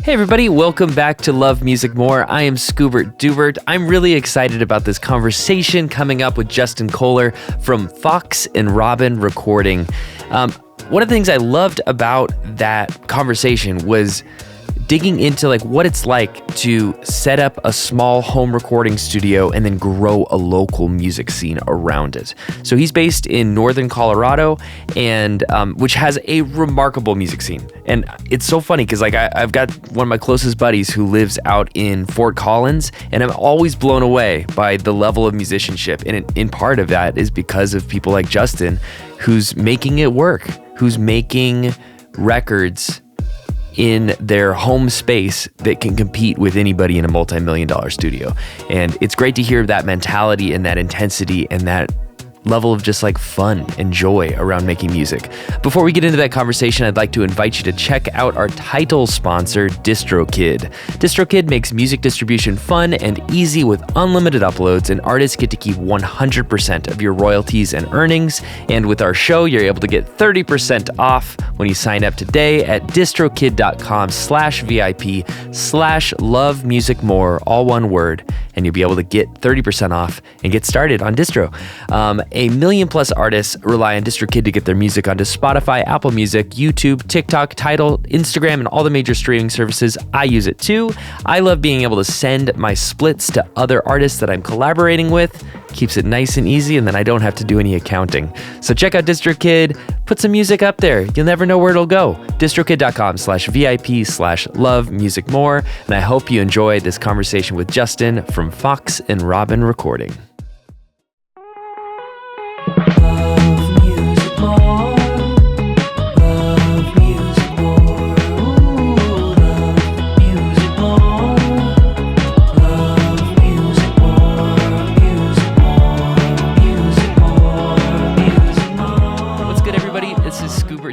Hey everybody, welcome back to Love Music More. I am Scoobert Dubert. I'm really excited about this conversation coming up with Justin Kohler from Fox and Robyn Recording. One of the things I loved about that conversation was digging into what it's like to set up a small home recording studio and then grow a local music scene around it. So he's based in northern Colorado, and which has a remarkable music scene. And it's so funny because I've got one of my closest buddies who lives out in Fort Collins, and I'm always blown away by the level of musicianship. And in part of that is because of people like Justin, who's making it work, who's making records in their home space that can compete with anybody in a multi-million-dollar studio. And it's great to hear that mentality and that intensity and that level of just fun and joy around making music. Before we get into that conversation, I'd like to invite you to check out our title sponsor, DistroKid. DistroKid makes music distribution fun and easy with unlimited uploads, and artists get to keep 100% of your royalties and earnings. And with our show, you're able to get 30% off when you sign up today at distrokid.com/VIP/lovemusicmore, all one word, and you'll be able to get 30% off and get started on distro. A million plus artists rely on DistroKid to get their music onto Spotify, Apple Music, YouTube, TikTok, Tidal, Instagram, and all the major streaming services. I use it too. I love being able to send my splits to other artists that I'm collaborating with. Keeps it nice and easy, and then I don't have to do any accounting. So check out DistroKid, put some music up there. You'll never know where it'll go. distrokid.com/VIP/lovemusicmore. And I hope you enjoy this conversation with Justin from Fox and Robyn Recording.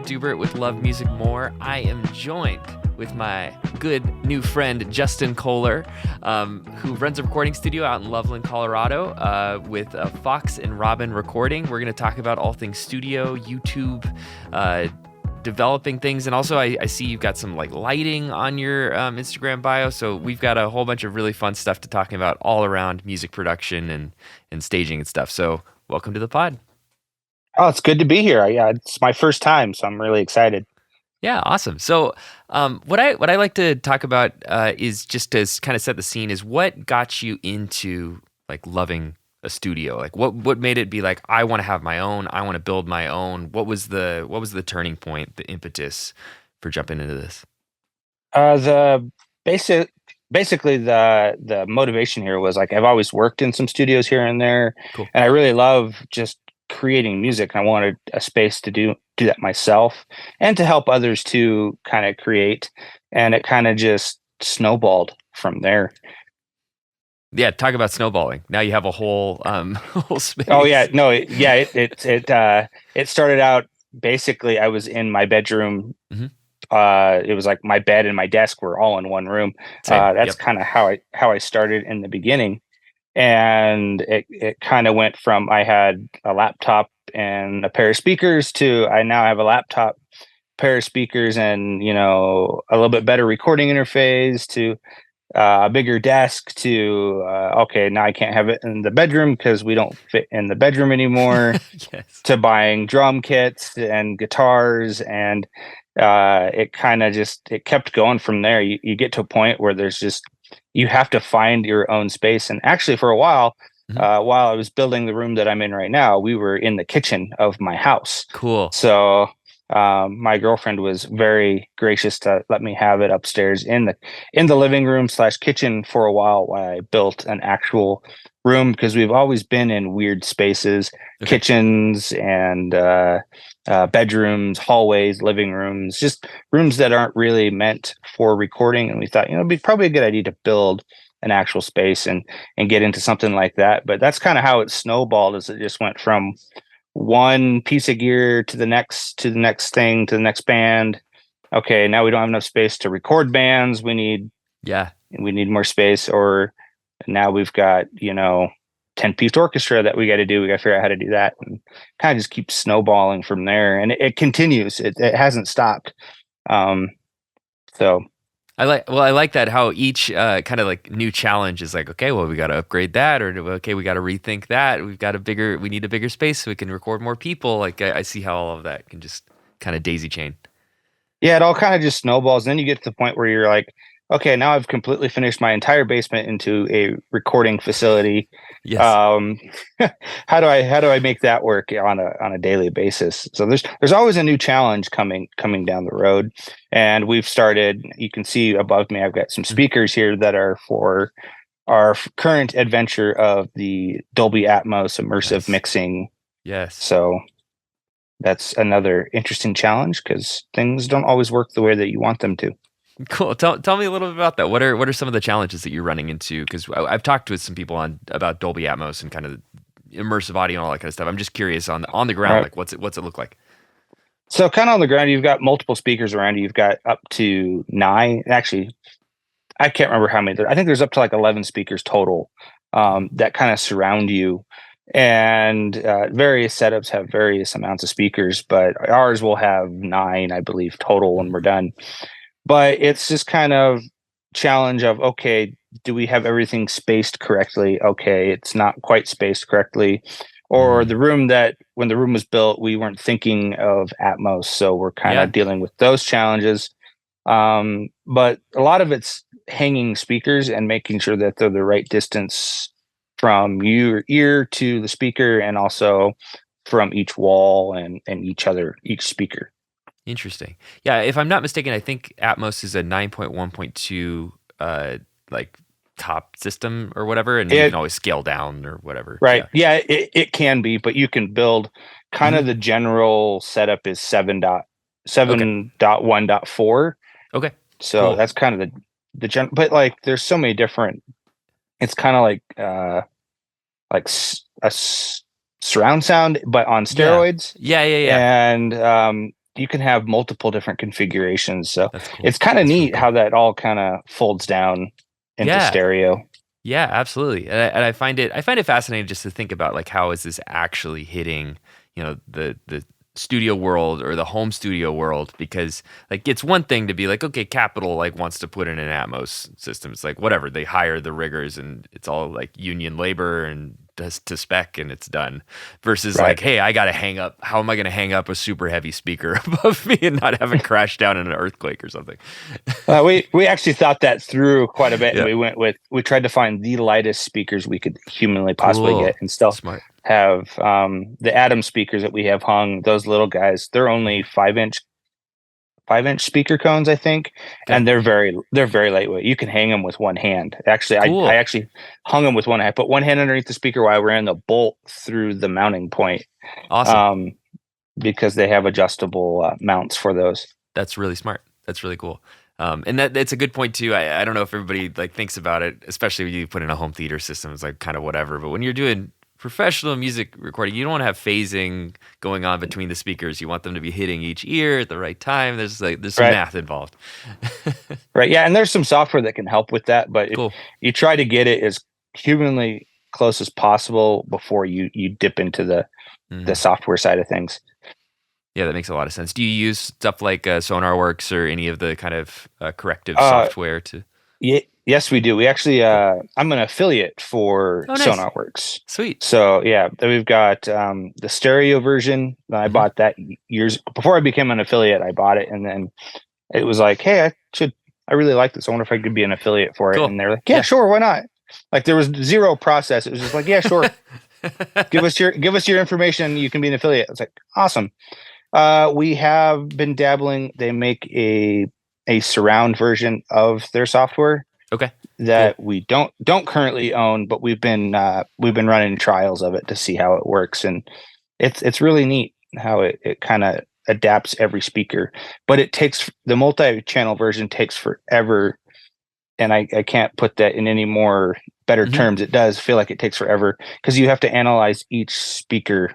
Dubert with Love Music More. I am joined with my good new friend Justin Kohler, who runs a recording studio out in Loveland, Colorado, with Fox and Robyn Recording. We're going to talk about all things studio, YouTube, developing things, and also I see you've got some lighting on your Instagram bio. So we've got a whole bunch of really fun stuff to talk about all around music production and staging and stuff. So welcome to the pod. Oh, it's good to be here. Yeah, it's my first time, so I'm really excited. Yeah, awesome. So what I like to talk about is just to kind of set the scene is what got you into loving a studio? What made it be I want to have my own, I want to build my own? What was the turning point, the impetus for jumping into this? Basically the motivation here was I've always worked in some studios here and there. Cool. And I really love just creating music. I wanted a space to do that myself and to help others to kind of create, and it kind of just snowballed from there. Yeah, talk about snowballing. Now you have a whole whole space. Oh yeah, no, it started out basically I was in my bedroom. Mm-hmm. It was my bed and my desk were all in one room. That's kind of how I started in the beginning. And it kind of went from I had a laptop and a pair of speakers to I now have a laptop, pair of speakers, and a little bit better recording interface, to a bigger desk, to okay, now I can't have it in the bedroom because we don't fit in the bedroom anymore. Yes. To buying drum kits and guitars, and it kind of it kept going from there. You get to a point where you have to find your own space. And actually for a while, while I was building the room that I'm in right now, we were in the kitchen of my house. Cool. So my girlfriend was very gracious to let me have it upstairs in the living room / kitchen for a while I built an actual room, because we've always been in weird spaces, okay. Kitchens and bedrooms, hallways, living rooms, just rooms that aren't really meant for recording. And we thought, it'd be probably a good idea to build an actual space and get into something like that. But that's kind of how it snowballed, is it just went from one piece of gear to the next thing, to the next band. Okay, now we don't have enough space to record bands. We need more space. Or now we've got 10-piece orchestra that we got to do. We got to figure out how to do that, and kind of just keep snowballing from there. And it continues. It hasn't stopped. So I like that how each kind of like new challenge is like, okay, well, we got to upgrade that, or okay, we got to rethink that. We need a bigger space so we can record more people. Like I see how all of that can just kind of daisy chain. Yeah, it all kind of just snowballs. Then you get to the point where you're like, okay, now I've completely finished my entire basement into a recording facility. Yes. Um, how do I make that work on a daily basis? So there's always a new challenge coming down the road, and we've started. You can see above me, I've got some Mhm. speakers here that are for our current adventure of the Dolby Atmos immersive Nice. mixing. Yes. So that's another interesting challenge because things don't always work the way that you want them to. Cool. Tell me a little bit about that. What are some of the challenges that you're running into? Because I've talked with some people about Dolby Atmos and kind of immersive audio and all that kind of stuff. I'm just curious on the ground, Right. like what's it look like? So kind of on the ground, you've got multiple speakers around you. You've got up to 9. Actually, I can't remember how many. I think there's up to like 11 speakers total that kind of surround you. And various setups have various amounts of speakers, but ours will have 9, I believe, total when Mhm. we're done. But it's just kind of challenge of, okay, do we have everything spaced correctly? Okay, it's not quite spaced correctly. Or Mm. the room that when the room was built, we weren't thinking of Atmos, so we're kind Yeah. of dealing with those challenges. But a lot of it's hanging speakers and making sure that they're the right distance from your ear to the speaker, and also from each wall and each speaker. Interesting. Yeah, if I'm not mistaken, I think Atmos is a 9.1.2 like top system or whatever, and you can It always scale down or whatever. Right. Yeah. Yeah, it can be, but you can build kind Hmm. of the general setup is Okay. 7.1.4. Okay. So Cool. that's kind of the gen, but like there's so many different, it's kind of like surround sound but on Yeah. steroids. Yeah. Yeah. Yeah. And you can have multiple different configurations. So That's cool. it's kind of That's really neat how cool. that all kind of folds down into Yeah. stereo. Yeah, absolutely. And I find it fascinating just to think about like how is this actually hitting, the studio world or the home studio world, because like it's one thing to be like, okay, Capitol like wants to put in an Atmos system. It's like whatever, they hire the riggers and it's all like union labor and does to spec and it's done. Versus Right. like, hey, I gotta hang up. How am I gonna hang up a super heavy speaker above me and not have it crash down in an earthquake or something? We actually thought that through quite a bit, and Yeah. we tried to find the lightest speakers we could humanly possibly get, Cool. and still Smart. have the Atom speakers that we have hung. Those little guys, they're only 5-inch speaker cones, I think, Okay. and they're very lightweight. You can hang them with one hand. Actually, I Cool. actually hung them with one hand. I put one hand underneath the speaker while I ran the bolt through the mounting point, Awesome. um, because they have adjustable mounts for those. That's really smart. That's really cool. And that's a good point too. I don't know if everybody like thinks about it, especially when you put in a home theater system, it's like kind of whatever. But when you're doing professional music recording, you don't want to have phasing going on between the speakers. You want them to be hitting each ear at the right time. There's some Right. math involved. Right. Yeah. And there's some software that can help with that, but Cool. you try to get it as humanly close as possible before you dip into the Mhm. software side of things. Yeah, that makes a lot of sense. Do you use stuff like SonarWorks or any of the kind of corrective Uh, software to? yes, we do. We actually, Cool. I'm an affiliate for Oh, nice. SonarWorks. Sweet. So yeah, then we've got the stereo version. I Hmm. bought that years before I became an affiliate. I bought it, and then it was like, hey, I really like this. I wonder if I could be an affiliate for it. Cool. And they're like, yeah, Yeah. sure, why not? Like there was zero process. It was just like, yeah, sure. Give us your information. You can be an affiliate. It's like awesome. We have been dabbling. They make a surround version of their software Okay. Cool. that we don't currently own, but we've been running trials of it to see how it works, and it's really neat how it kind of adapts every speaker. But the multi-channel version takes forever, and I can't put that in any more better Hmm. terms. It does feel like it takes forever because you have to analyze each speaker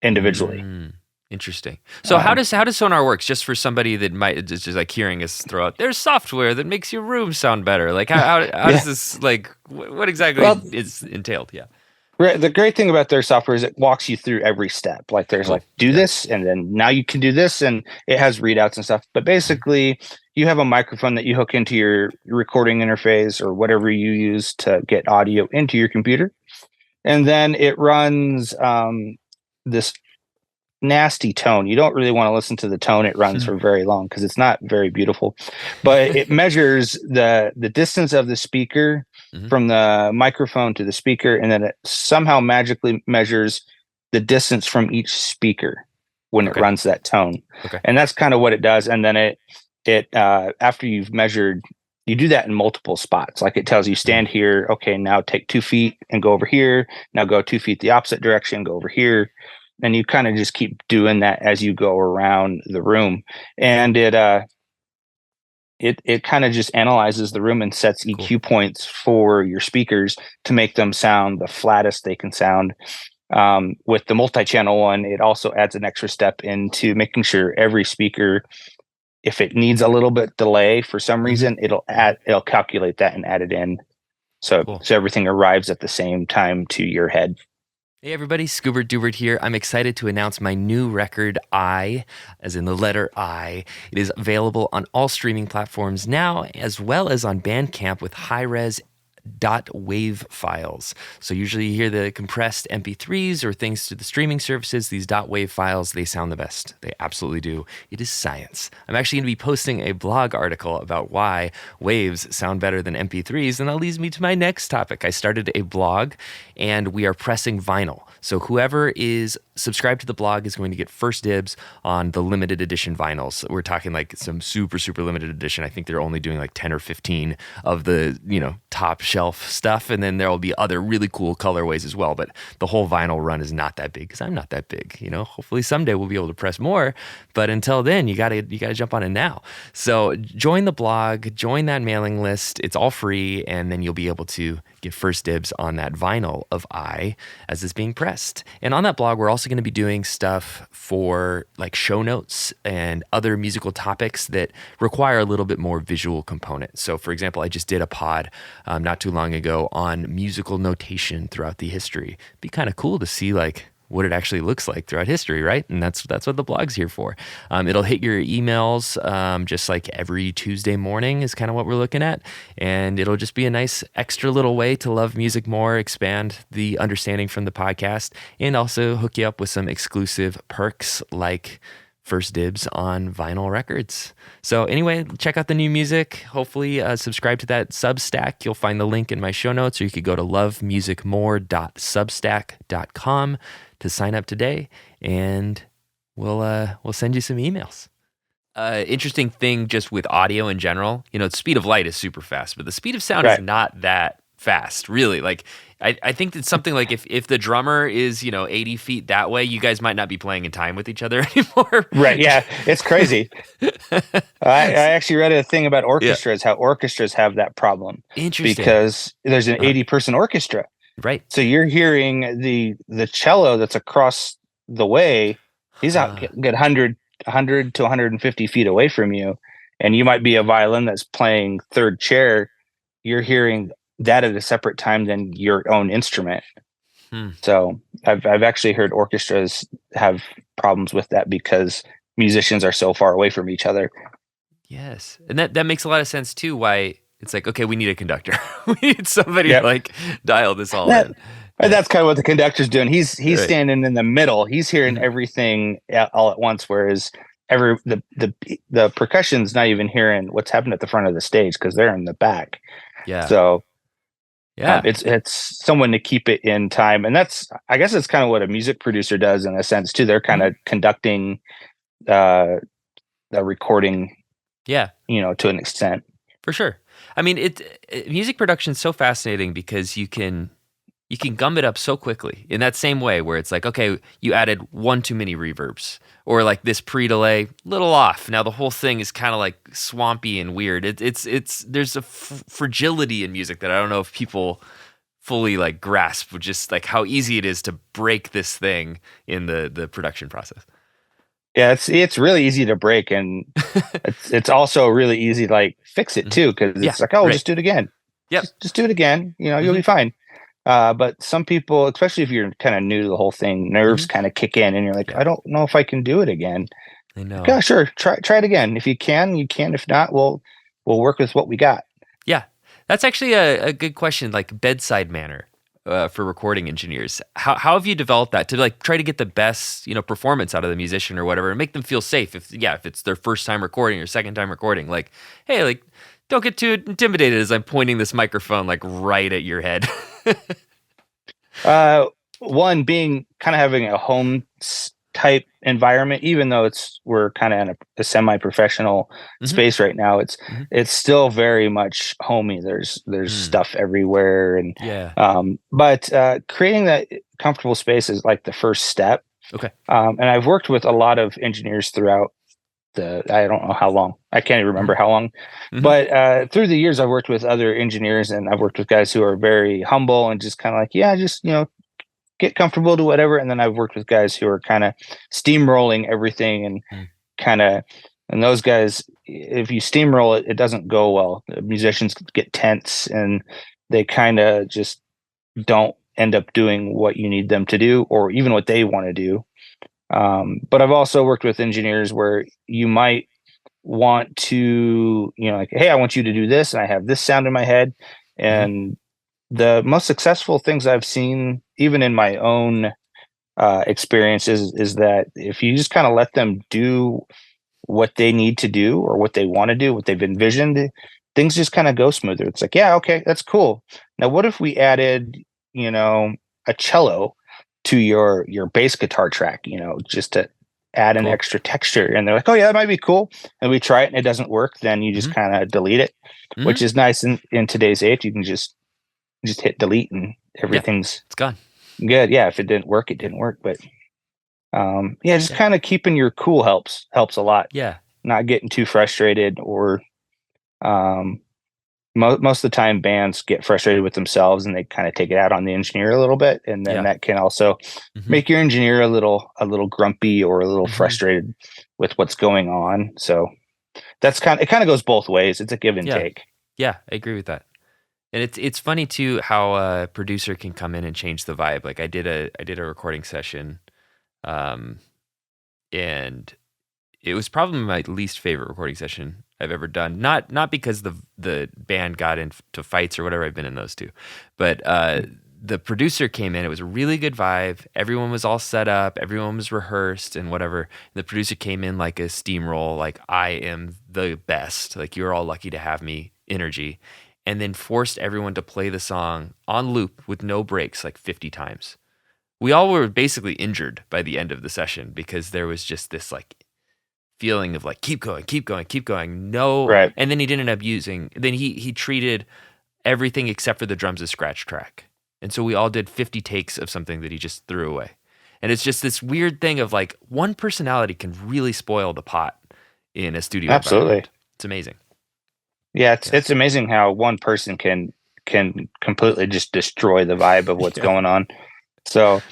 individually. Mm, interesting. So how Um, does Sonar works? Just for somebody that might just like hearing us throw out, there's software that makes your room sound better. Like how yeah. does this like what exactly Well, is entailed? Yeah. the great thing about their software is it walks you through every step. Like there's Cool. like do Yeah. this, and then now you can do this, and it has readouts and stuff. But Mhm. basically, you have a microphone that you hook into your recording interface or whatever you use to get audio into your computer. And then it runs this nasty tone. You don't really want to listen to the tone it runs for very long because it's not very beautiful. But it measures the distance of the speaker from the microphone to the speaker, and then it somehow magically measures the distance from each speaker when it runs that tone. And that's kind of what it does. And then it after you've measured, you do that in multiple spots. Like it tells you, stand here. Okay, now take 2 feet and go over here. Now go 2 feet the opposite direction, go over here. And you kind of just keep doing that as you go around the room. And it kind of just analyzes the room and sets EQ points for your speakers to make them sound the flattest they can sound. With the multi-channel one, it also adds an extra step into making sure every speaker, if it needs a little bit delay for some reason, it'll calculate that and add it in. So everything arrives at the same time to your head. Hey everybody, Scoobert Dubert here. I'm excited to announce my new record, I, as in the letter I. It is available on all streaming platforms now, as well as on Bandcamp with high-res .wave files. So usually you hear the compressed MP3s or things to the streaming services. These .wave files, they sound the best. They absolutely do. It is science. I'm actually going to be posting a blog article about why waves sound better than MP3s, and that leads me to my next topic. I started a blog, and we are pressing vinyl. So whoever is subscribed to the blog is going to get first dibs on the limited edition vinyls. We're talking like some super, super limited edition. I think they're only doing like 10 or 15 of the, top shelf stuff. And then there will be other really cool colorways as well. But the whole vinyl run is not that big because I'm not that big. Hopefully someday we'll be able to press more. But until then, you gotta jump on it now. So join the blog, join that mailing list. It's all free. And then you'll be able to get first dibs on that vinyl of I as it's being pressed. And on that blog, we're also going to be doing stuff for like show notes and other musical topics that require a little bit more visual component. So for example, I just did a pod not too long ago on musical notation throughout the history. It'd be kind of cool to see like what it actually looks like throughout history, right? And that's what the blog's here for. It'll hit your emails just like every Tuesday morning is kind of what we're looking at. And it'll just be a nice extra little way to love music more, expand the understanding from the podcast, and also hook you up with some exclusive perks like first dibs on vinyl records. So anyway, check out the new music. Hopefully subscribe to that Substack. You'll find the link in my show notes, or you could go to lovemusicmore.substack.com to sign up today, and we'll send you some emails. Interesting thing just with audio in general, the speed of light is super fast, but the speed of sound is not that fast, really. Like I think that something like if the drummer is 80 feet that way, you guys might not be playing in time with each other anymore. Right? Yeah, it's crazy. I actually read a thing about orchestras, how orchestras have that problem. Interesting, because there's an 80-person orchestra. Right. So you're hearing the cello that's across the way. He's out get 100 to 150 feet away from you, and you might be a violin that's playing third chair. You're hearing that at a separate time than your own instrument. So I've actually heard orchestras have problems with that because musicians are so far away from each other. Yes, and that makes a lot of sense too. Why it's like, okay, we need a conductor. We need somebody to like dial this all in. And that's kind of what the conductor's doing. He's standing in the middle. He's hearing everything all at once, whereas the percussion's not even hearing what's happening at the front of the stage because they're in the back. Yeah. So it's someone to keep it in time, and I guess it's kind of what a music producer does in a sense too. They're kind of conducting the recording. Yeah. To an extent. For sure. I mean, music production is so fascinating because you can gum it up so quickly in that same way where it's like, okay, you added one too many reverbs, or like this pre-delay, little off. Now the whole thing is kind of like swampy and weird. There's a fragility in music that I don't know if people fully like grasp, just like how easy it is to break this thing in the production process. Yeah, it's really easy to break, and it's also really easy to like fix it too, because it's like, just do it again. Yep. Just do it again. You'll be fine. But some people, especially if you're kind of new to the whole thing, nerves kind of kick in, and you're like, I don't know if I can do it again. I know. Yeah, sure. Try it again. If you can, you can. If not, we'll work with what we got. Yeah, that's actually a good question, like bedside manner for recording engineers. How have you developed that to like try to get the best performance out of the musician or whatever, and make them feel safe if it's their first time recording or second time recording? Like, hey, like don't get too intimidated as I'm pointing this microphone like right at your head. One being kind of having a home type environment, even though we're kind of in a semi-professional space right now. It's still very much homey. There's stuff everywhere, and Yeah. But creating that comfortable space is like the first step. Okay. And I've worked with a lot of engineers throughout I don't know how long. I can't even remember how long. But through the years, I've worked with other engineers, and I've worked with guys who are very humble and just kind of like, yeah, just get comfortable, do whatever. And then I've worked with guys who are kind of steamrolling everything and and those guys, if you steamroll it, it doesn't go well. The musicians get tense and they kind of just don't end up doing what you need them to do or even what they want to do. But I've also worked with engineers where you might want to, like, hey, I want you to do this, and I have this sound in my head. And the most successful things I've seen, even in my own experiences, is that if you just kind of let them do what they need to do or what they want to do, what they've envisioned, things just kind of go smoother. It's like, yeah, okay, that's cool. Now, what if we added, a cello to your bass guitar track, just to add an extra texture? And they're like, oh yeah, that might be cool. And we try it and it doesn't work. Then you just kind of delete it, which is nice in today's age. You can just hit delete and everything's it's gone. Good. Yeah. If it didn't work, it didn't work. But just kind of keeping your cool helps a lot. Yeah. Not getting too frustrated or most of the time bands get frustrated with themselves and they kind of take it out on the engineer a little bit. And then that can also make your engineer a little grumpy or a little frustrated with what's going on. So it kind of goes both ways. It's a give and take. Yeah, I agree with that. And it's funny too how a producer can come in and change the vibe. Like I did a recording session, and it was probably my least favorite recording session I've ever done. Not because the band got into fights or whatever. I've been in those too, but the producer came in. It was a really good vibe. Everyone was all set up. Everyone was rehearsed and whatever. The producer came in like a steamroll, like I am the best. Like you're all lucky to have me energy. And then forced everyone to play the song on loop with no breaks like 50 times. We all were basically injured by the end of the session because there was just this like feeling of like, keep going, keep going, keep going. No. Right. And then he didn't end up then he treated everything except for the drums as scratch track. And so we all did 50 takes of something that he just threw away. And it's just this weird thing of like one personality can really spoil the pot in a studio. Absolutely. It's amazing. Yeah, it's amazing how one person can completely just destroy the vibe of what's going on. So,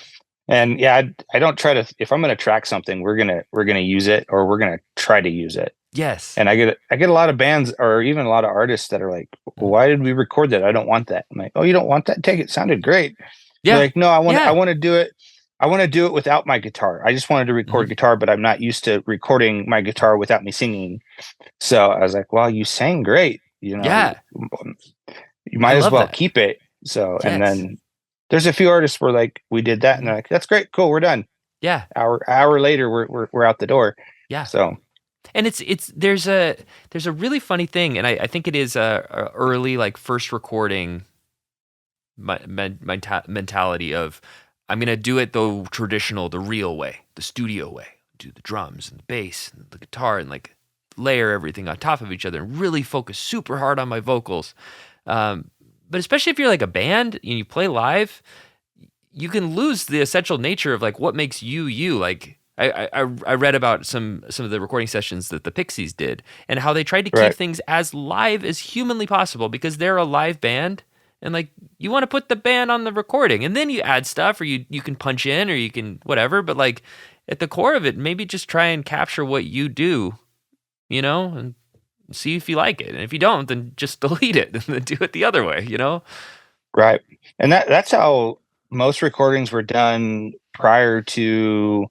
and I don't try to, if I'm going to track something, we're going to use it or we're going to try to use it. Yes. And I get a lot of bands or even a lot of artists that are like, why did we record that? I don't want that. I'm like, oh, you don't want that? Take it. It sounded great. Yeah. They're like, no, I want to do it. I want to do it without my guitar. I just wanted to record guitar, but I'm not used to recording my guitar without me singing. So I was like, well, you sang great. You might as well keep it. So, and then there's a few artists where like, we did that and they're like, that's great. Cool. We're done. Yeah. Hour later, we're out the door. Yeah. So, and there's a really funny thing. And I think it is a early, like first recording mentality of, I'm going to do it the traditional, the real way, the studio way. Do the drums and the bass and the guitar and like layer everything on top of each other and really focus super hard on my vocals. But especially if you're like a band and you play live, you can lose the essential nature of like what makes you. Like I read about some of the recording sessions that the Pixies did and how they tried to keep things as live as humanly possible because they're a live band. And like you want to put the band on the recording and then you add stuff or you can punch in or you can whatever. But like at the core of it, maybe just try and capture what you do, and see if you like it. And if you don't, then just delete it and then do it the other way, Right. And that's how most recordings were done prior to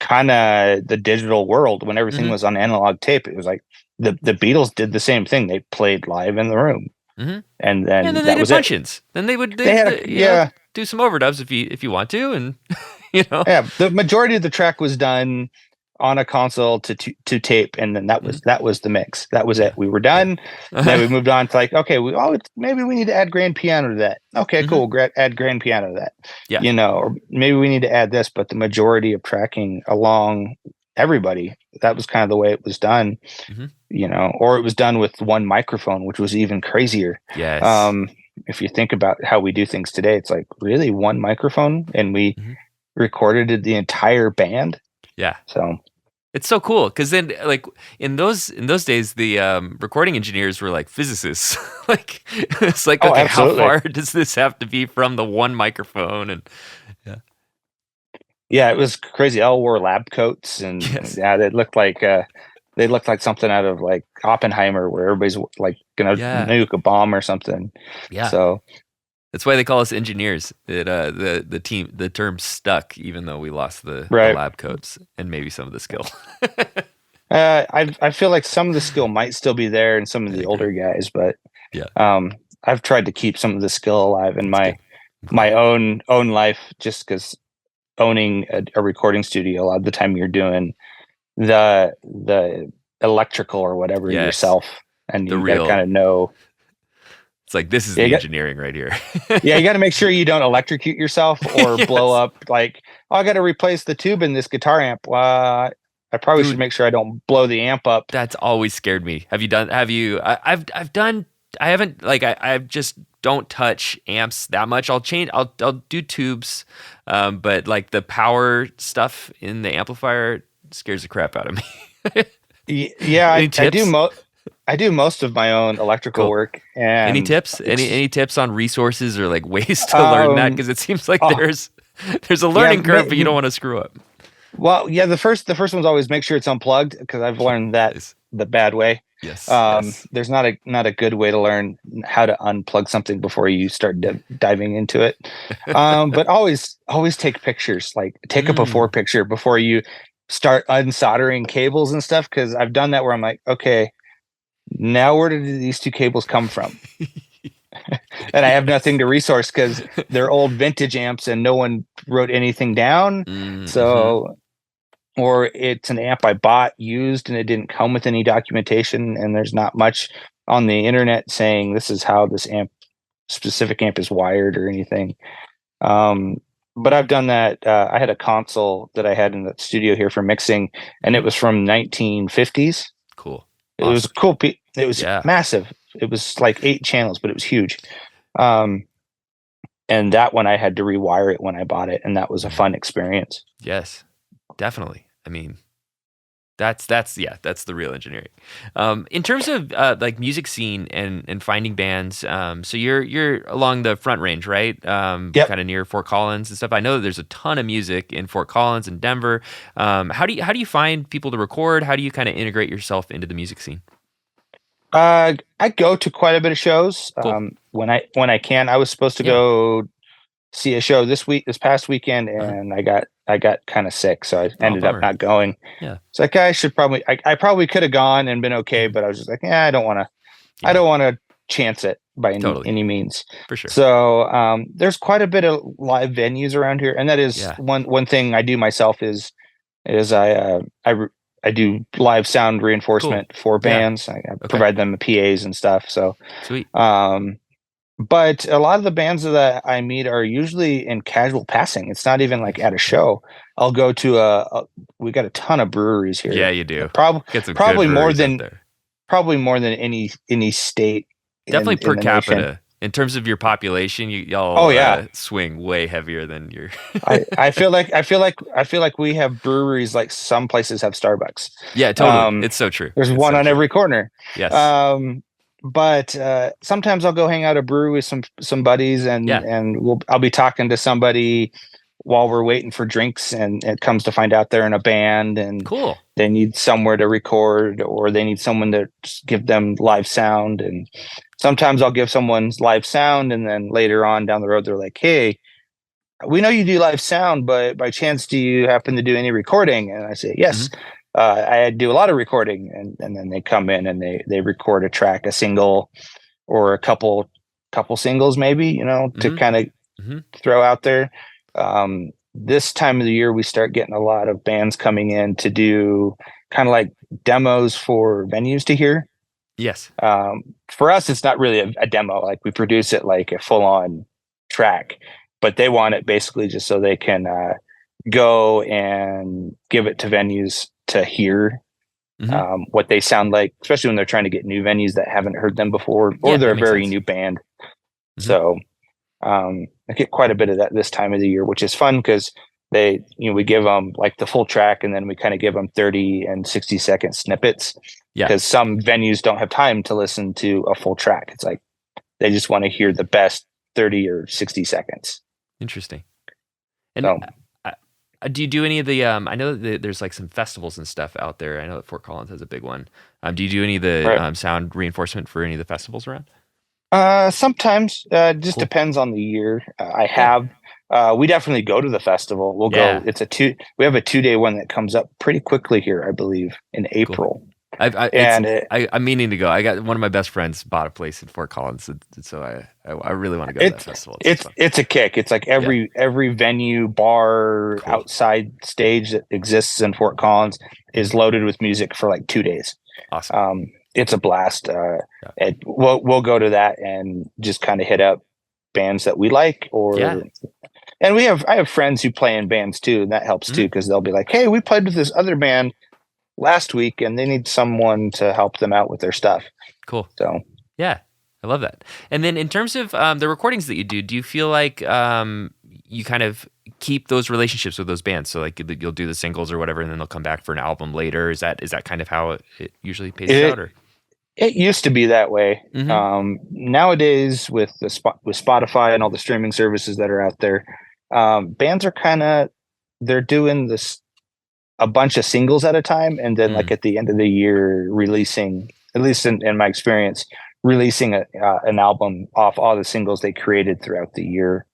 kind of the digital world when everything Mm-hmm. was on analog tape. It was like the Beatles did the same thing. They played live in the room, Mm-hmm. and And then then they that did was it. punch-ins. Then they would, They had do some overdubs if you want to, and yeah. The majority of the track was done on a console to tape, and then Mhm. that was the mix. That was it. Yeah, We were yeah. done. Then we moved on to like, okay, maybe we need to add grand piano to that. Okay, Mhm. cool. Add grand piano to that. Yeah. Or maybe we need to add this. But the majority of tracking along everybody, that was kind of the way it was done. Mhm. Or it was done with one microphone, which was even crazier. Yes. If you think about how we do things today, it's like really one microphone, and we Mhm. recorded the entire band. Yeah. So It's so cool because then, like in those days, the recording engineers were like physicists. Like it's like, oh, okay, how absolutely. far does this have to be from the one microphone? And yeah, Yeah, it was crazy. All wore lab coats, and yes, yeah, they looked like something out of like Oppenheimer, where everybody's like gonna yeah, nuke a bomb or something. yeah. So That's why they call us engineers. The term stuck, even though we lost the right. lab coats and maybe some of the skill. I feel like some of the skill might still be there in some of I the agree. older guys, but Yeah, I've tried to keep some of the skill alive in that's good. I'm my glad. own life, just because owning a recording studio, a lot of the time you're doing the electrical or whatever Yes, yourself, and the you got to kind real. of know. It's like this is Yeah, the engineering right here. you got to make sure you don't electrocute yourself or blow Yes, up. Like, oh, I got to replace the tube in this guitar amp. I probably should dude. make sure I don't blow the amp up. That's always scared me. Have you done? Have you? I've done. I haven't like I just don't touch amps that much. I'll change. I'll do tubes, but like the power stuff in the amplifier scares the crap out of me. Yeah, Any I do tips? I do most of my own electrical Cool. work, Any and tips? it's Any tips on resources or like ways to learn that? um Because it seems like oh there's a yeah learning curve, but you don't want to screw up. well, yeah, the first one's always make sure it's unplugged, because I've learned that Nice. the bad way. Yes. Yes. There's not a good way to learn how to unplug something before you start diving into it. But always take pictures, like take a before Mm. picture before you start unsoldering cables and stuff. Because I've done that where I'm like, okay, now where did these two cables come from? And I have nothing Yes. to resource because they're old vintage amps and no one wrote anything down. Mm-hmm. So, or it's an amp I bought used and it didn't come with any documentation, and there's not much on the internet saying this is how this specific amp is wired or anything. Um, but I've done that. I had a console that I had in the studio here for mixing, and Mm-hmm. it was from 1950s. Cool. It was Awesome. a cool. It was Yeah. massive. It was like 8 channels, but it was huge. Um, and that one I had to rewire it when I bought it, and that was a Mhm. fun experience. Yes. Definitely. I mean, yeah, that's the real engineering. In terms of like music scene and finding bands, so you're along the Front Range, right? Yep. Kind of near Fort Collins and stuff. I know that there's a ton of music in Fort Collins and Denver. How do you find people to record? How do you kind of integrate yourself into the music scene? I go to quite a bit of shows Cool. when I can. I was supposed to Yeah. go see a show this past weekend, Uh-huh. and I got kind of sick, so I Oh, ended up bummer. not going. Yeah. It's like I probably could have gone and been okay, Mhm. but I was just like, yeah, I Yeah. don't want to chance it by Totally. any means. For sure. So there's quite a bit of live venues around here, and that is Yeah. one thing I do myself is I do live sound Cool. reinforcement for Yeah. bands. I Okay. provide them PAs and stuff. So Sweet. um, but a lot of the bands that I meet are usually in casual passing. It's not even like Nice. at a show. I'll go to we got a ton of breweries Yeah, here. you do. Probably Get some good probably more breweries out than there. any state Definitely in per the nation. capita. In terms of your population, Oh y'all yeah. swing way heavier than your. I feel like we have breweries like some places have Starbucks. Yeah, totally. Um, It's so true. there's It's one so on true. every corner. Yes. Um, but sometimes I'll go hang out at a brewery with some buddies, Yeah. and I'll be talking to somebody while we're waiting for drinks, and it comes to find out they're in a band and Cool. they need somewhere to record, or they need someone to just give them live sound. And sometimes I'll give someone live sound, and then later on down the road they're like, hey, we know you do live sound, but by chance, do you happen to do any recording? And I say, yes, Mm-hmm. I do a lot of recording. And then they come in and they record a track, a single, or a couple singles, maybe, to Mm-hmm. kind of Mm-hmm. throw out there. This time of the year, we start getting a lot of bands coming in to do kind of like demos for venues to hear. Yes. For us, it's not really a demo. Like we produce it like a full on track, but they want it basically just so they can go and give it to venues to hear Mm-hmm. what they sound like, especially when they're trying to get new venues that haven't heard them before, or Yeah, they're that a makes very sense. new band. Mm-hmm. So I get quite a bit of that this time of the year, which is fun because we give them like the full track, and then we kind of give them 30 and 60-second snippets, Yeah. because some venues don't have time to listen to a full track. It's like they just want to hear the best 30 or 60 seconds. Interesting. And So do you do any of the? I know that there's like some festivals and stuff out there. I know that Fort Collins has a big one. Do you do any of the right. sound reinforcement for any of the festivals around? Sometimes just Cool. depends on the year. I Yeah. have we definitely go to the festival. We'll go. Yeah. We have a 2-day one that comes up pretty quickly here, I believe, in Cool. April. It's And I'm meaning to go. I got one of my best friends bought a place in Fort Collins, so I really want to go to that festival. it's a kick. It's like Yeah. every venue, bar, Cool. outside stage that exists in Fort Collins is loaded with music for like 2 days. Awesome. It's a blast. Yeah. And we'll go to that and just kind of hit up bands that we like, Yeah. and I have friends who play in bands too, and that helps too, because they'll be like, hey, we played with this other band last week and they need someone to help them out with their stuff. Cool. So yeah, I love that. And then in terms of the recordings that you do you feel like you kind of keep those relationships with those bands? So like you'll do the singles or whatever, and then they'll come back for an album later. Is that kind of how it usually paces out? Or it used to be that way. Mm-hmm. Nowadays, with with Spotify and all the streaming services that are out there, bands are they're doing this a bunch of singles at a time, and then like at the end of the year releasing, at least in my experience, releasing an album off all the singles they created throughout the year.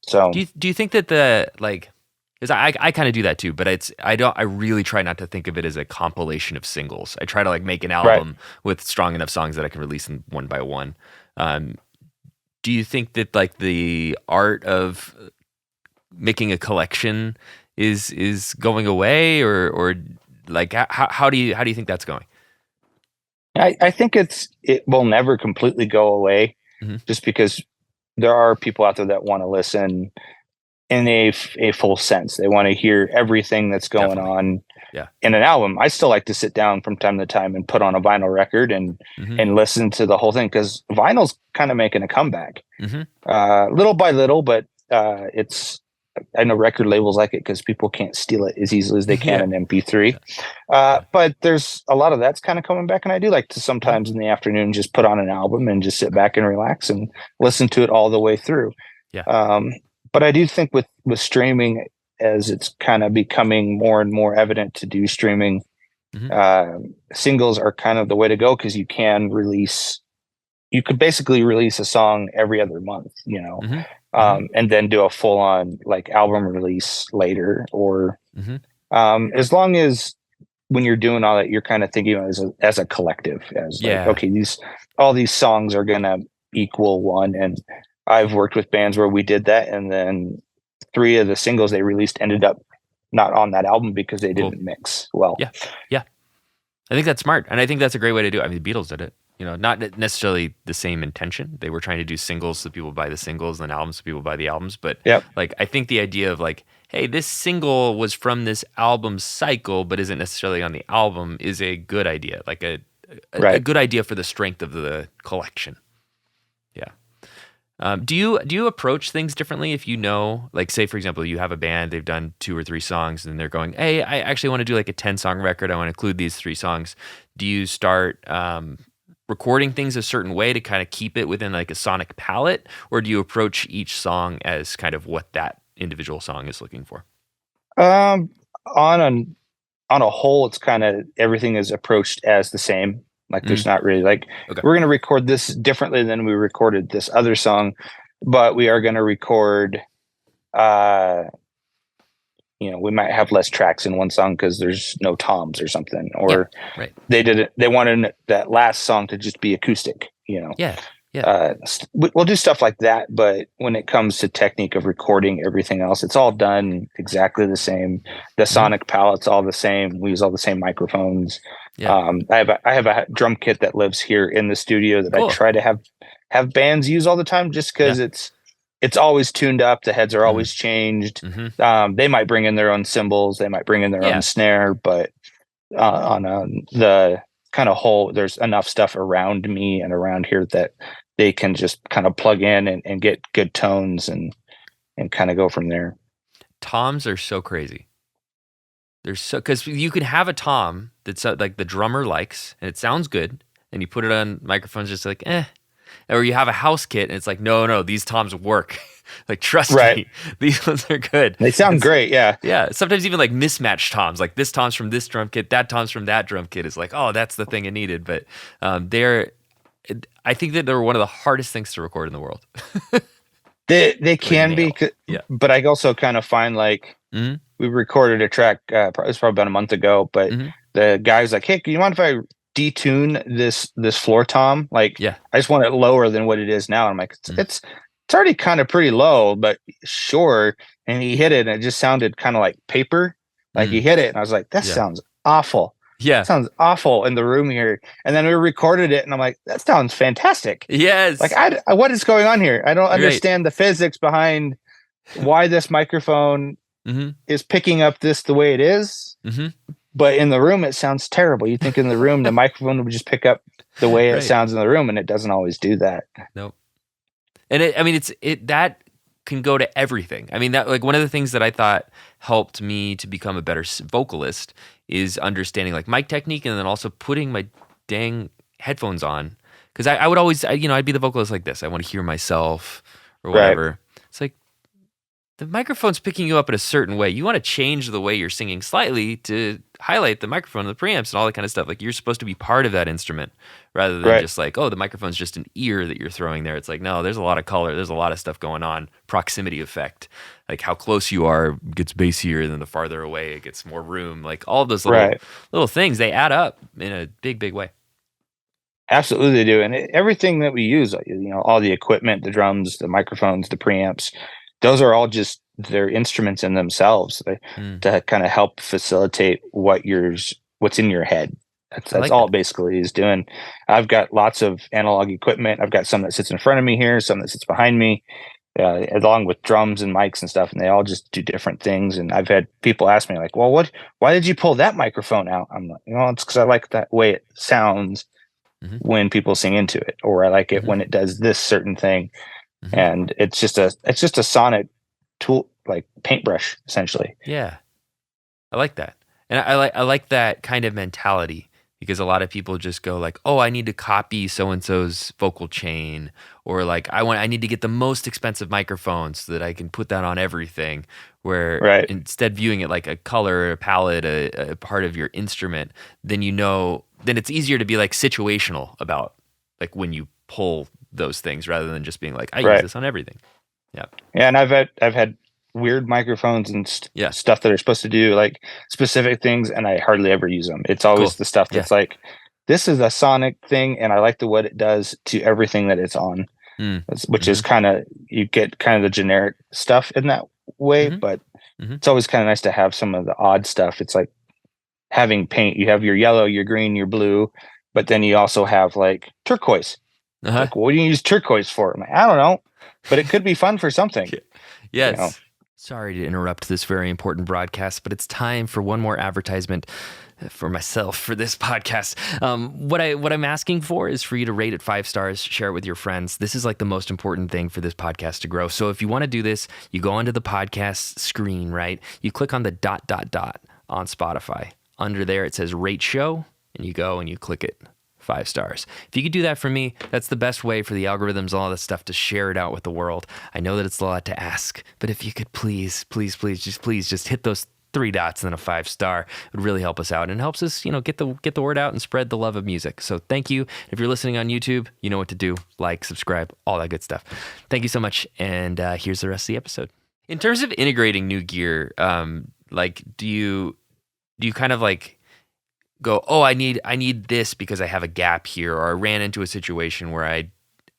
So do you think that the like, because I kind of do that too, but I really try not to think of it as a compilation of singles. I try to like make an album with strong enough songs that I can release them one by one. Do you think that like the art of making a collection is going away, or like how do you think that's going? I think it will never completely go away, just because there are people out there that want to listen in a full sense. They want to hear everything that's going on in an album. I still like to sit down from time to time and put on a vinyl record and listen to the whole thing, because vinyl's kind of making a comeback, little by little. But I know record labels like it because people can't steal it as easily as they can in MP3. But there's a lot of that's kind of coming back, and I do like to sometimes in the afternoon just put on an album and just sit back and relax and listen to it all the way through. But I do think with streaming, as it's kind of becoming more and more evident to do streaming, singles are kind of the way to go, because you could basically release a song every other month, and then do a full on like album release later, or as long as when you're doing all that, you're kind of thinking as a collective, as like, okay, all these songs are going to equal one. And I've worked with bands where we did that, and then 3 of the singles they released ended up not on that album because they didn't mix well. Yeah. I think that's smart, and I think that's a great way to do it. I mean, the Beatles did it. Not necessarily the same intention. They were trying to do singles so people buy the singles, and then albums so people buy the albums. But like, I think the idea of like, hey, this single was from this album cycle, but isn't necessarily on the album, is a good idea. Like a good idea for the strength of the collection. Yeah. Do you approach things differently if like, say for example, you have a band, they've done 2 or 3 songs, and they're going, hey, I actually want to do like a 10-song record. I want to include these 3 songs. Do you start recording things a certain way to kind of keep it within like a sonic palette, or do you approach each song as kind of what that individual song is looking for? On a whole, it's kind of everything is approached as the same. Like there's not really like, we're going to record this differently than we recorded this other song, but we are going to record we might have less tracks in one song because there's no toms or something, or right. They wanted that last song to just be acoustic, Yeah. We'll do stuff like that, but when it comes to technique of recording everything else, it's all done exactly the same. The sonic palette's all the same. We use all the same microphones. Yeah. I have a drum kit that lives here in the studio that I try to have bands use all the time, just because it's always tuned up. The heads are always changed. They might bring in their own cymbals. They might bring in their own snare, but on the kind of whole, there's enough stuff around me and around here that they can just kind of plug in and get good tones and kind of go from there. Toms are so crazy. Because you can have a tom that's like the drummer likes and it sounds good, and you put it on microphones just like or you have a house kit and it's like no, these toms work. Like, trust me, these ones are good. They sound great. Yeah. Sometimes even like mismatched toms, like this tom's from this drum kit, that tom's from that drum kit, is like, oh, that's the thing I needed. But I think that they're one of the hardest things to record in the world. They can be, but I also kind of find like we recorded a track, it was probably about a month ago, but the guy was like, hey, do you mind if I detune this floor tom? Like, I just want it lower than what it is now. And I'm like, it's already kind of pretty low, but sure. And he hit it and it just sounded kind of like paper. Like he hit it and I was like, that sounds awful. Yeah. It sounds awful in the room here. And then we recorded it and I'm like, that sounds fantastic. Yes. Like, what is going on here? I don't understand the physics behind why this microphone is picking up this the way it is. But in the room, it sounds terrible. You think in the room, the microphone would just pick up the way it sounds in the room, and it doesn't always do that. Nope. And that can go to everything. I mean, that, like, one of the things that I thought helped me to become a better vocalist is understanding like mic technique, and then also putting my dang headphones on. Because I would always, I'd be the vocalist like this. I want to hear myself or whatever. It's like, the microphone's picking you up in a certain way. You want to change the way you're singing slightly to highlight the microphone and the preamps and all that kind of stuff. Like, you're supposed to be part of that instrument rather than just like, oh, the microphone's just an ear that you're throwing there. It's like, no, there's a lot of color. There's a lot of stuff going on. Proximity effect. Like, how close you are gets bassier, and then the farther away it gets more room. Like, all of those little things, they add up in a big, big way. Absolutely they do. And everything that we use, all the equipment, the drums, the microphones, the preamps, those are all just their instruments in themselves to kind of help facilitate what's in your head. That's all it basically is doing. I've got lots of analog equipment. I've got some that sits in front of me here, some that sits behind me, along with drums and mics and stuff, and they all just do different things. And I've had people ask me like, well, why did you pull that microphone out? I'm like, it's because I like that way it sounds when people sing into it, or I like it when it does this certain thing. And it's just a sonic tool, like paintbrush, essentially. Yeah, I like that, and I like that kind of mentality, because a lot of people just go like, oh, I need to copy so and so's vocal chain, or like I need to get the most expensive microphone so that I can put that on everything. Where instead viewing it like a color, a palette, a part of your instrument, then it's easier to be like situational about like when you pull those things, rather than just being like, I use this on everything. Yeah. And I've had weird microphones and stuff that are supposed to do like specific things, and I hardly ever use them. It's always the stuff that's like, this is a sonic thing, and I like what it does to everything that it's on. Which is kind of, you get kind of the generic stuff in that way, but it's always kind of nice to have some of the odd stuff. It's like having paint. You have your yellow, your green, your blue, but then you also have like turquoise. Like, what do you use turquoise for? I'm like, I don't know, but it could be fun for something. Yes. Sorry to interrupt this very important broadcast, but it's time for one more advertisement for myself for this podcast. What I'm asking for is for you to rate it 5 stars, share it with your friends. This is like the most important thing for this podcast to grow. So if you want to do this, you go onto the podcast screen, right? You click on the ... on Spotify. Under there, it says rate show, and you go and you click it. 5 stars. If you could do that for me, that's the best way for the algorithms, all this stuff, to share it out with the world. I know that it's a lot to ask, but if you could please just hit those 3 dots and then a 5 star, it would really help us out, and helps us, get the word out and spread the love of music. So thank you. If you're listening on YouTube, you know what to do. Like, subscribe, all that good stuff. Thank you so much, and here's the rest of the episode. In terms of integrating new gear, like do you kind of like go, oh, I need this because I have a gap here, or I ran into a situation where I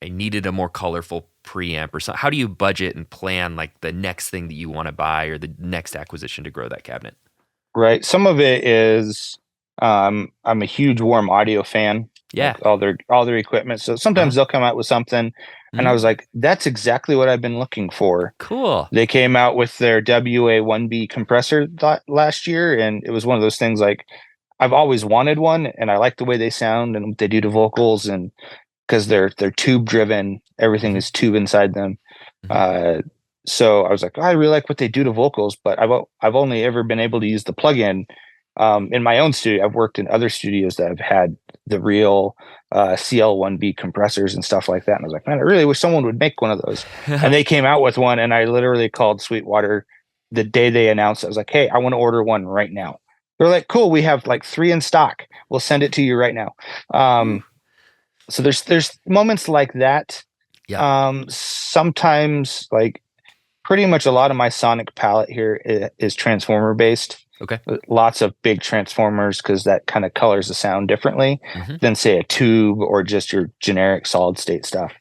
needed a more colorful preamp or something. How do you budget and plan like the next thing that you want to buy or the next acquisition to grow that cabinet? Right. Some of it is I'm a huge Warm Audio fan, like Yeah. all their equipment. So sometimes Uh-huh. they'll come out with something and I Hmm. was like, that's exactly what I've been looking for. Cool. They came out with their WA1B compressor last year, and it was one of those things like I've always wanted one, and I like the way they sound and what they do to vocals, and because they're tube driven, everything Hmm. is tube inside them. Hmm. Uh, so I was like, oh, I really like what they do to vocals, but I've only ever been able to use the plugin in my own studio. I've worked in other studios that have had the real CL1B compressors and stuff like that, and I was like, man, I really wish someone would make one of those. And they came out with one, and I literally called Sweetwater the day they announced it. I was like, hey, I want to order one right now. They're like, cool, we have like 3 in stock. We'll send it to you right now. Ooh. So there's moments like that. Yeah. Sometimes like pretty much a lot of my sonic palette here is transformer based. Okay. Lots of big transformers because that kind of colors the sound differently Hmm. than say a tube or just your generic solid state stuff.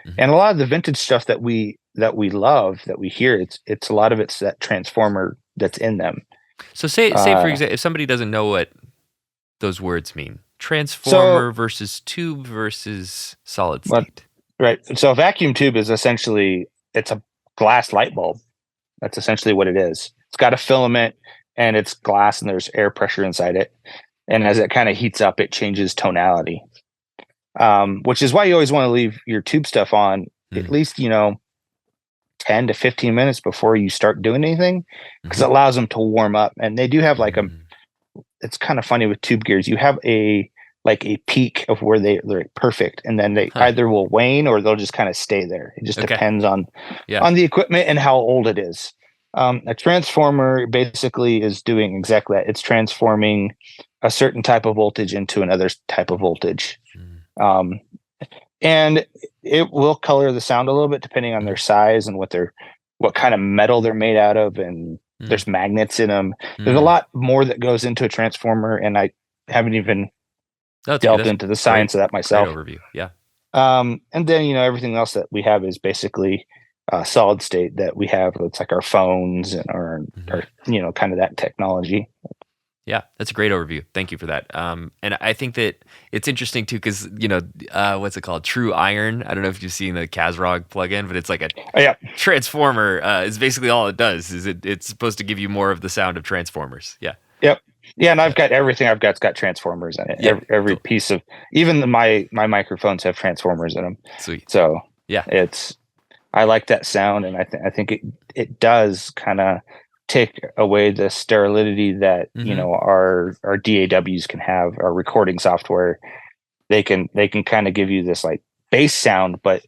Hmm. And a lot of the vintage stuff that we love that we hear, it's a lot of it's that transformer that's in them. So say for Uh, example, if somebody doesn't know what those words mean, so transformer versus tube versus solid what state. right. So a vacuum tube is essentially it's a glass light bulb. That's essentially what it is. It's got a filament and it's glass and there's air pressure inside it. And as it kind of heats up, it changes tonality. Which is why you always want to leave your tube stuff on at Mm. least, 10 to 15 minutes before you start doing anything because Hmm. it allows them to warm up. And they do have Mm. it's kind of funny with tube gears. You have a peak of where they're like perfect. And then they Huh. either will wane or they'll just kind of stay there. It just Okay. depends on Yeah. the equipment and how old it is. A transformer basically is doing exactly that. It's transforming a certain type of voltage into another type of voltage. Mm. Um, and it will color the sound a little bit depending on their Mm. size and what kind of metal they're made out of. And Mm. there's magnets in them. There's a Mm. lot more that goes into a transformer, and I haven't even delved That's into the great. science of that Great myself. overview. Yeah. And then everything else that we have is basically solid state that we have. It's like our phones and Mhm. our kind of that technology. Yeah, that's a great overview. Thank you for that. And I think that it's interesting too, because what's it called? True Iron. I don't know if you've seen the Kazrog plugin, but it's like a Oh, yeah, transformer. Is basically all it does. It's supposed to give you more of the sound of transformers. Yeah, yep, yeah. And yeah, I've got everything. I've got's got transformers in it. yeah. Every Cool, piece of even my microphones have transformers in them. sweet. So Yeah. it's I like that sound, and I think it does kind of take away the sterility that Mm-hmm. our DAWs can have, our recording software. They can kind of give you this like bass sound, but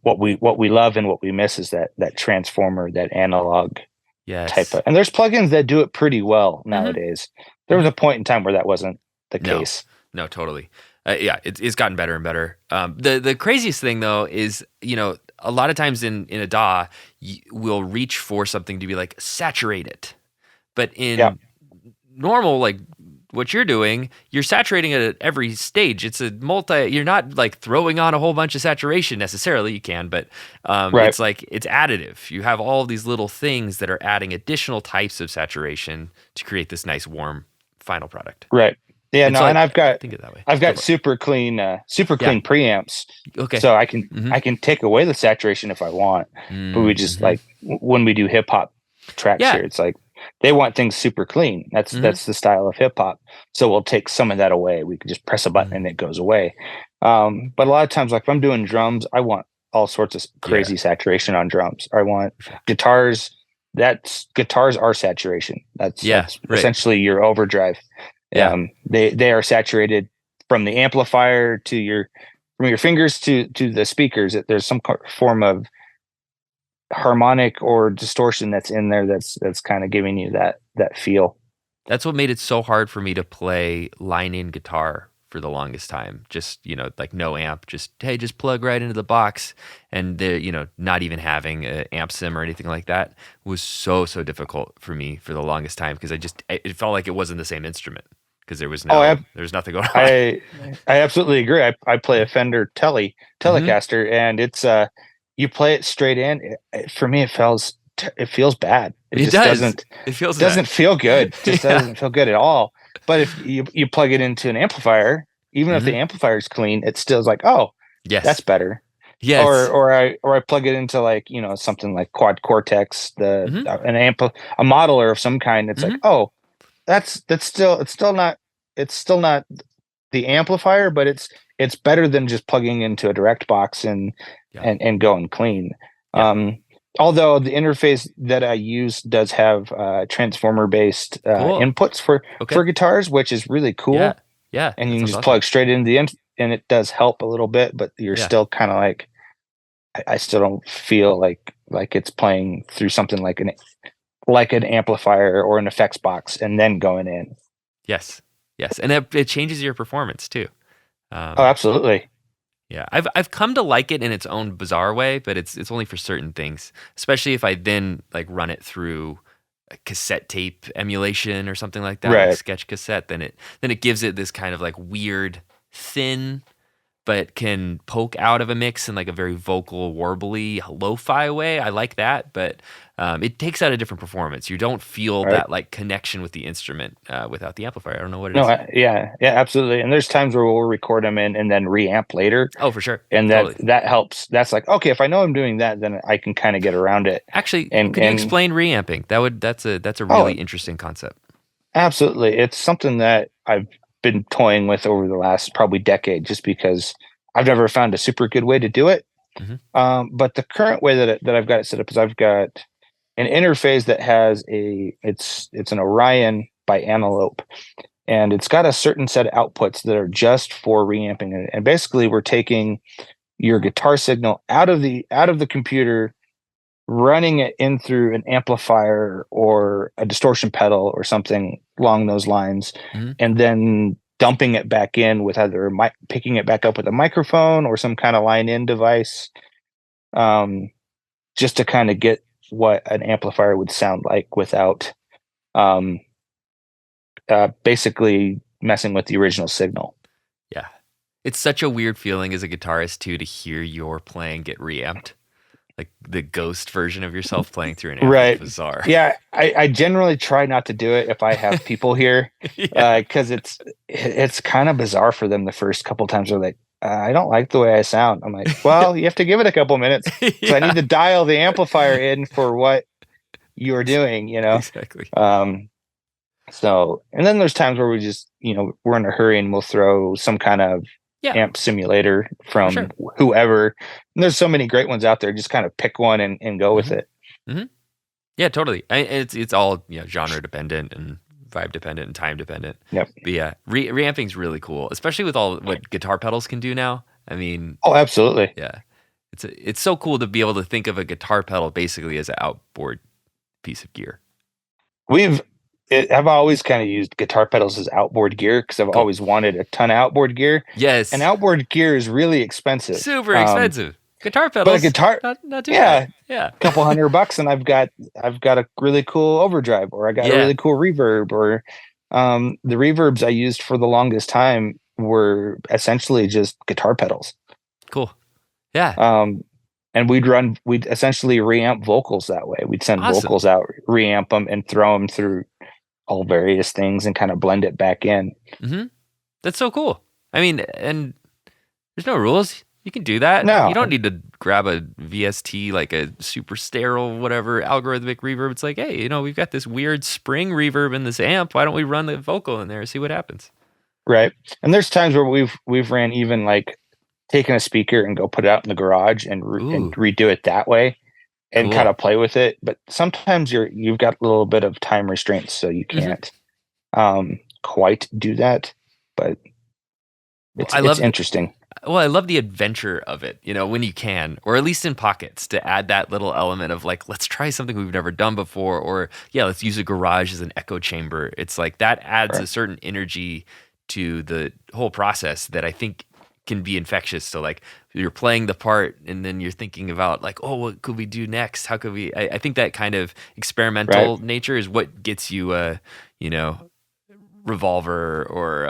what we love and what we miss is that transformer, that analog type Yes. of. And there's plugins that do it pretty well Mm-hmm. nowadays. There was Mm-hmm. a point in time where that wasn't the No, case. no, totally. Yeah, it's gotten better and better. The craziest thing though is a lot of times in a DAW we'll reach for something to be like saturate it, but Yeah, in normal like what you're doing, you're saturating it at every stage. It's a multi. You're not like throwing on a whole bunch of saturation necessarily. You can, but right, it's like it's additive. You have all these little things that are adding additional types of saturation to create this nice warm final product. right. Yeah, And no, so and I I've got think it that way. I've Go got for it. super Yeah. clean preamps, Okay. so I can Mm-hmm. I can take away the saturation if I want. But we just Mm-hmm. like when we do hip hop tracks Yeah. here, it's like they want things super clean. Mm-hmm. That's the style of hip hop. So we'll take some of that away. We can just press a button and it goes away. But a lot of times, like if I'm doing drums, I want all sorts of Yeah. crazy saturation on drums. I want For sure. guitars. Guitars are saturation. Yeah. That's Right. essentially your overdrive. Yeah. They are saturated from the amplifier from your fingers to the speakers. There's some form of harmonic or distortion that's in there that's kind of giving you that feel. That's what made it so hard for me to play line in guitar for the longest time. Just, like no amp, just plug right into the box. And not even having an amp sim or anything like that was so difficult for me for the longest time, because it felt like it wasn't the same instrument, because there was there's nothing going on. I absolutely agree. I play a Fender Telecaster, and it's you play it straight in. For me, it feels bad. It doesn't feel good. It just doesn't feel good at all. But if you plug it into an amplifier, even if the amplifier is clean, it still is like, oh, yes, that's better. Yes. Or I plug it into like, something like Quad Cortex, an a modeler of some kind. It's like, oh, it's still not the amplifier, but it's better than just plugging into a direct box and going clean. Yeah. Although the interface that I use does have transformer based inputs for guitars, which is really cool. Yeah. And you can just plug straight into the end, and it does help a little bit, but you're still kind of like, I still don't feel like it's playing through something like an amplifier or an effects box and then going in. Yes. And it changes your performance too. Absolutely. Yeah, I've come to like it in its own bizarre way, but it's only for certain things. Especially if I then like run it through a cassette tape emulation or something like that, like Sketch Cassette. Then it gives it this kind of like weird, thin, but can poke out of a mix in like a very vocal, warbly, lo-fi way. I like that, but it takes out a different performance. You don't feel that like connection with the instrument without the amplifier. I don't know what it is. Yeah, absolutely. And there's times where we'll record them in and then reamp later. Oh, for sure. And that helps. That's like, okay, if I know I'm doing that, then I can kind of get around it. Actually, could you explain reamping? That's a really interesting concept. Absolutely. It's something that I've been toying with over the last probably decade, just because I've never found a super good way to do it. Mm-hmm. But the current way that I've got it set up is I've got an interface that has it's an Orion by Antelope, and it's got a certain set of outputs that are just for reamping. And basically we're taking your guitar signal out of the computer, running it in through an amplifier or a distortion pedal or something along those lines, and then dumping it back in with either picking it back up with a microphone or some kind of line-in device, just to kind of get what an amplifier would sound like without basically messing with the original signal. Yeah. It's such a weird feeling as a guitarist too to hear your playing get reamped. Like the ghost version of yourself playing through an amp. Right. Bizarre. Yeah, I generally try not to do it if I have people here, because it's kind of bizarre for them the first couple times. They're like, I don't like the way I sound. I'm like, well, you have to give it a couple minutes. So I need to dial the amplifier in for what you're doing, Exactly. So, and then there's times where we just, we're in a hurry and we'll throw some kind of amp simulator from whoever. And there's so many great ones out there. Just kind of pick one and go with it. Mm-hmm. Yeah, totally. It's all genre dependent and vibe dependent and time dependent. Yep. But yeah, reamping's really cool, especially with all what guitar pedals can do now. I mean, absolutely. Yeah, it's so cool to be able to think of a guitar pedal basically as an outboard piece of gear. I've always kind of used guitar pedals as outboard gear because I've always wanted a ton of outboard gear. Yes. And outboard gear is really expensive. Super expensive. Guitar pedals. But a guitar, not too bad. Yeah. A couple $100 and I've got a really cool overdrive, or I got a really cool reverb, or the reverbs I used for the longest time were essentially just guitar pedals. Cool. Yeah. And we'd essentially reamp vocals that way. We'd send vocals out, reamp them, and throw them through all various things and kind of blend it back in. Mm-hmm. That's so cool. I mean, and there's no rules. You can do that. No. You don't need to grab a VST, like a super sterile, whatever, algorithmic reverb. It's like, hey, we've got this weird spring reverb in this amp. Why don't we run the vocal in there and see what happens? Right. And there's times where we've ran even like taking a speaker and go put it out in the garage and redo it that way. And kind of play with it, but sometimes you've got a little bit of time restraints, so you can't quite do that. But it's interesting. Well, I love the adventure of it, when you can, or at least in pockets, to add that little element of like, let's try something we've never done before, or let's use a garage as an echo chamber. It's like that adds a certain energy to the whole process that I think can be infectious. So like you're playing the part and then you're thinking about like, oh, what could we do next? How could we, I think that kind of experimental nature is what gets you you know, revolver or,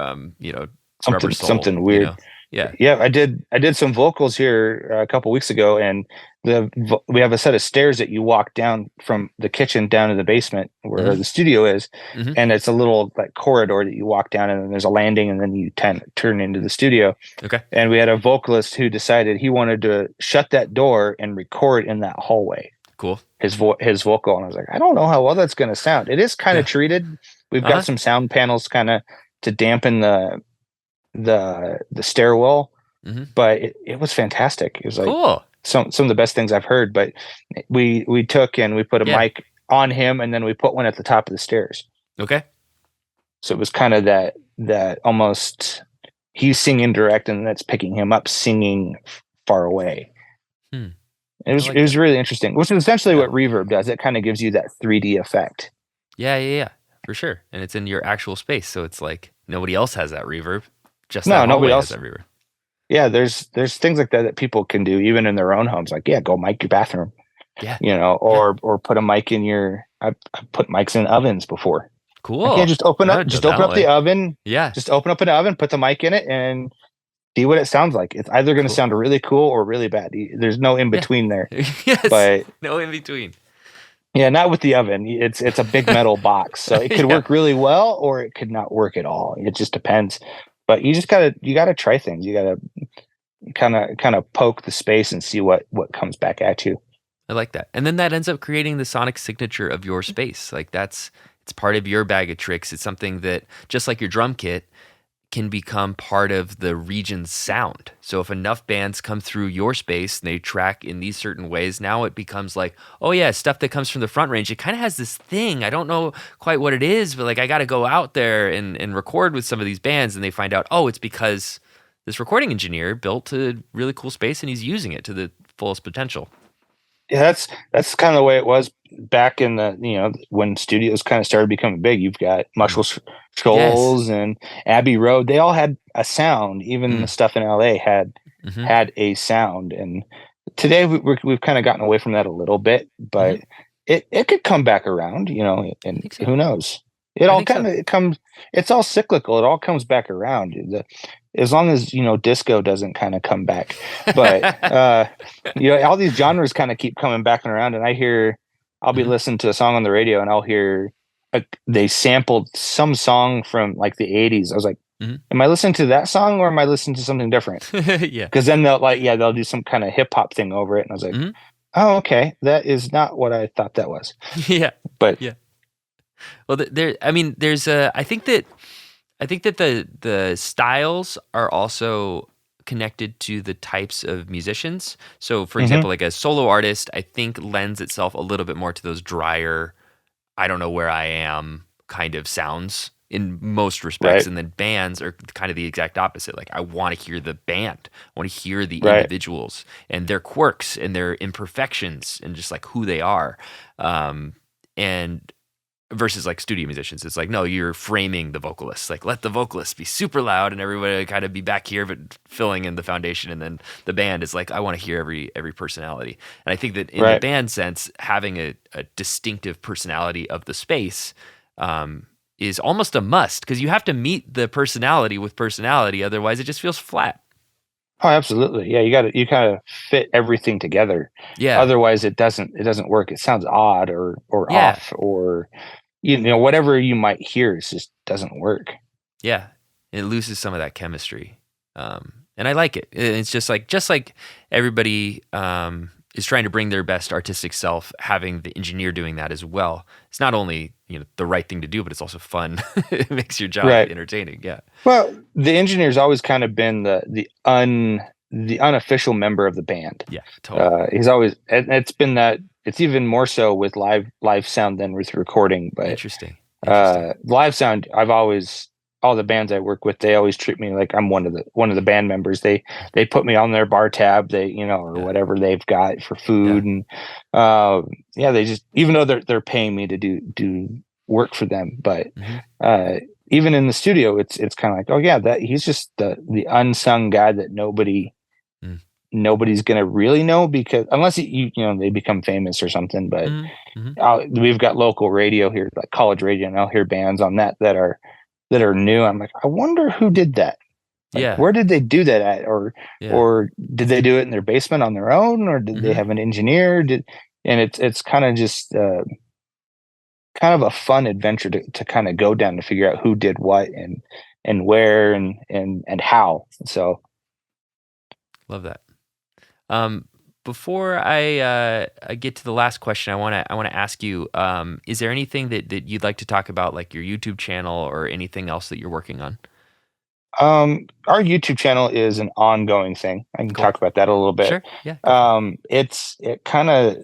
rubber soul, something weird. You know? Yeah. Yeah, I did some vocals here a couple weeks ago, and we have a set of stairs that you walk down from the kitchen down to the basement where the studio is, and it's a little like corridor that you walk down, and then there's a landing, and then you turn into the studio. Okay. And we had a vocalist who decided he wanted to shut that door and record in that hallway. Cool. His vocal, and I was like, I don't know how well that's going to sound. It is kind of treated. We've got some sound panels kind of to dampen the stairwell, but it was fantastic. It was like cool. Some of the best things I've heard. But we took and we put a mic on him, and then we put one at the top of the stairs. Okay. So it was kind of that almost he's singing direct, and that's picking him up singing far away. It was really interesting, which is essentially what reverb does. It kind of gives you that 3D effect. Yeah, for sure. And it's in your actual space, so it's like nobody else has that reverb. Just nobody else has that reverb. Yeah, there's things like that people can do even in their own homes. Like, go mic your bathroom. Yeah. Or put a mic in your. I've put mics in ovens before. Cool. Like, just open up the oven. Yeah. Just open up an oven, put the mic in it, and see what it sounds like. It's either going to sound really cool or really bad. There's no in between there. Yes. But no in between. Yeah, not with the oven. It's a big metal box, so it could work really well or it could not work at all. It just depends. But you gotta try things. You gotta kind of poke the space and see what comes back at you. I like that. And then that ends up creating the sonic signature of your space. Like it's part of your bag of tricks. It's something that, just like your drum kit, can become part of the region's sound. So if enough bands come through your space and they track in these certain ways, now it becomes like, oh yeah, stuff that comes from the Front Range. It kind of has this thing. I don't know quite what it is, but like I got to go out there and record with some of these bands, and they find out, oh, it's because this recording engineer built a really cool space and he's using it to the fullest potential. Yeah, that's kind of the way it was back in the when studios kind of started becoming big. You've got Muscle Shoals and Abbey Road. They all had a sound. Even the stuff in LA had a sound. And today we've kind of gotten away from that a little bit, but it could come back around. And who knows? It all kind of comes. It's all cyclical. It all comes back around. As long as disco doesn't kind of come back, but all these genres kind of keep coming back and around. And I'll be listening to a song on the radio, and I'll hear they sampled some song from like the 80s. I was like, am I listening to that song or am I listening to something different? Yeah, because then they'll do some kind of hip hop thing over it, and I was like, oh, okay, that is not what I thought that was. Yeah, but yeah. Well, there's I think that the styles are also connected to the types of musicians. So, for example, like a solo artist, I think lends itself a little bit more to those drier, I don't know where I am kind of sounds in most respects. Right. And then bands are kind of the exact opposite. Like, I want to hear the band. I want to hear the individuals and their quirks and their imperfections and just like who they are. And versus like studio musicians, it's like, no, you're framing the vocalists. Like, let the vocalists be super loud and everybody kind of be back here, but filling in the foundation. And then the band is like, I want to hear every personality. And I think that in the band sense, having a distinctive personality of the space is almost a must, because you have to meet the personality with personality. Otherwise, it just feels flat. Oh, absolutely. Yeah, you kind of fit everything together. Yeah. Otherwise, it doesn't work. It sounds odd or off, or whatever you might hear, it just doesn't work. Yeah, it loses some of that chemistry, and I like it. It's just like everybody is trying to bring their best artistic self. Having the engineer doing that as well, it's not only the right thing to do, but it's also fun. It makes your job entertaining. Yeah. Well, the engineer's always kind of been the unofficial member of the band. Yeah, totally. He's always, and it's been that. It's even more so with live sound than with recording. But interesting. Live sound, all the bands I work with, they always treat me like I'm one of the band members. They put me on their bar tab, or whatever they've got for food, and they just, even though they're paying me to do work for them, but even in the studio, it's kind of like, oh yeah, that he's just the unsung guy that Mm. nobody's gonna really know, because unless they become famous or something. But we've got local radio here, like college radio, and I'll hear bands on that are new. I'm like, I wonder who did that. Like, Yeah. where did they do that at? Yeah. Or did they do it in their basement on their own, or did they have an engineer? And it's kind of just kind of a fun adventure to kind of go down to figure out who did what and where and how. So Love that. Before I get to the last question, I want to ask you: is there anything that you'd like to talk about, like your YouTube channel or anything else that you're working on? Our YouTube channel is an ongoing thing. I can talk about that a little bit. Sure. Yeah. It kind of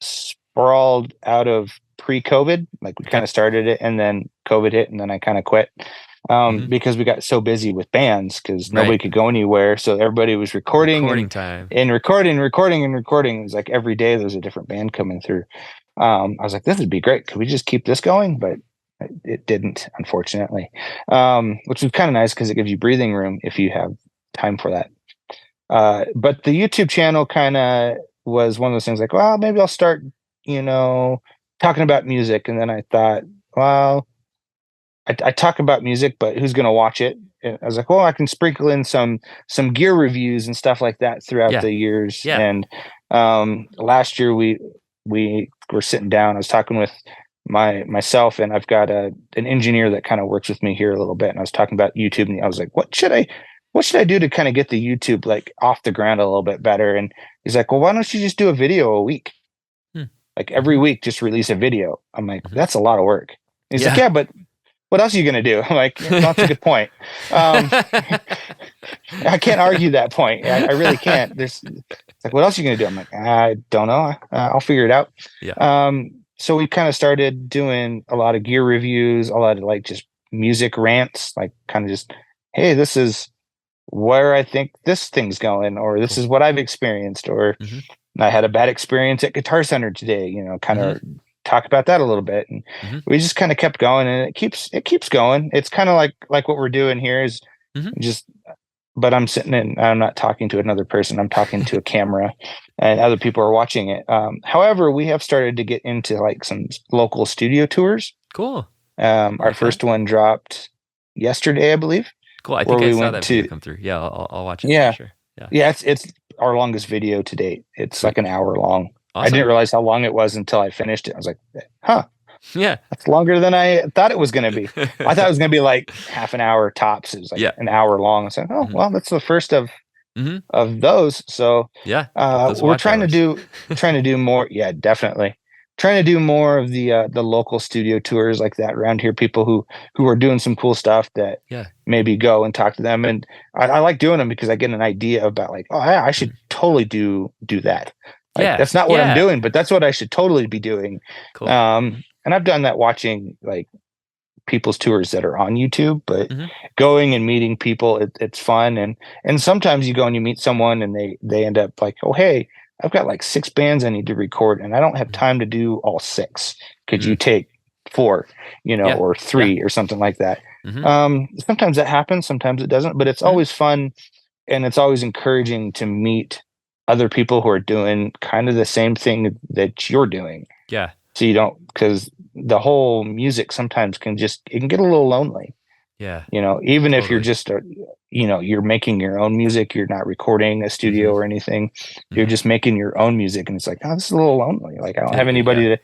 sprawled out of pre-COVID. Like, we kind of started it, and then COVID hit, and then I kind of quit. Because we got so busy with bands, because nobody could go anywhere. So everybody was recording time and recording. It was like every day there's a different band coming through. I was like, this would be great. Could we just keep this going? But it didn't, unfortunately, which was kind of nice because it gives you breathing room if you have time for that. But the YouTube channel kind of was one of those things like, well, maybe I'll start, talking about music. And then I thought, well, I talk about music, but who's going to watch it? And I was like, well, I can sprinkle in some gear reviews and stuff like that throughout the years. Yeah. And last year we were sitting down. I was talking with myself, and I've got an engineer that kind of works with me here a little bit. And I was talking about YouTube, and I was like, what should I do to kind of get the YouTube like off the ground a little bit better? And he's like, well, why don't you just do a video a week? Like every week, just release a video. I'm like, that's a lot of work. And he's like, yeah, but what else are you going to do? I'm like, that's a good point. I can't argue that point. I really can't. It's like, what else are you going to do? I'm like, I don't know. I'll figure it out. Yeah. So we kind of started doing a lot of gear reviews, a lot of like just music rants, like kind of just, hey, this is where I think this thing's going, or this is what I've experienced, or I had a bad experience at Guitar Center today, kind of talk about that a little bit. And we just kind of kept going, and it keeps going. It's kind of like what we're doing here is just, but I'm sitting in, I'm not talking to another person. I'm talking to a camera, and other people are watching it. However, we have started to get into like some local studio tours. Cool. Our first one dropped yesterday, I believe. Cool. I think I saw that video come through. Yeah, I'll watch it. Yeah, for sure. Yeah. It's our longest video to date. It's like an hour long. Awesome. I didn't realize how long it was until I finished it. I was like, huh. Yeah. That's longer than I thought it was going to be. I thought it was going to be like half an hour tops. It was like an hour long. I said, oh, well, that's the first of those. So we're trying to do more. Yeah, definitely. Trying to do more of the local studio tours like that around here. People who are doing some cool stuff that maybe go and talk to them. And I like doing them because I get an idea about like, oh yeah, I should totally do that. Like, that's not what I'm doing, but that's what I should totally be doing. Cool. And I've done that watching like people's tours that are on YouTube, but going and meeting people, it's fun. And sometimes you go and you meet someone, and they end up like, oh, hey, I've got like 6 bands I need to record, and I don't have time to do all 6. Could you take 4, or 3 or something like that? Sometimes that happens, sometimes it doesn't, but it's always fun, and it's always encouraging to meet other people who are doing kind of the same thing that you're doing. Yeah. So you don't, because the whole music sometimes it can get a little lonely. Yeah. Even if you're just you're making your own music, you're not recording a studio or anything, you're just making your own music, and it's like, oh, this is a little lonely. Like, I don't have anybody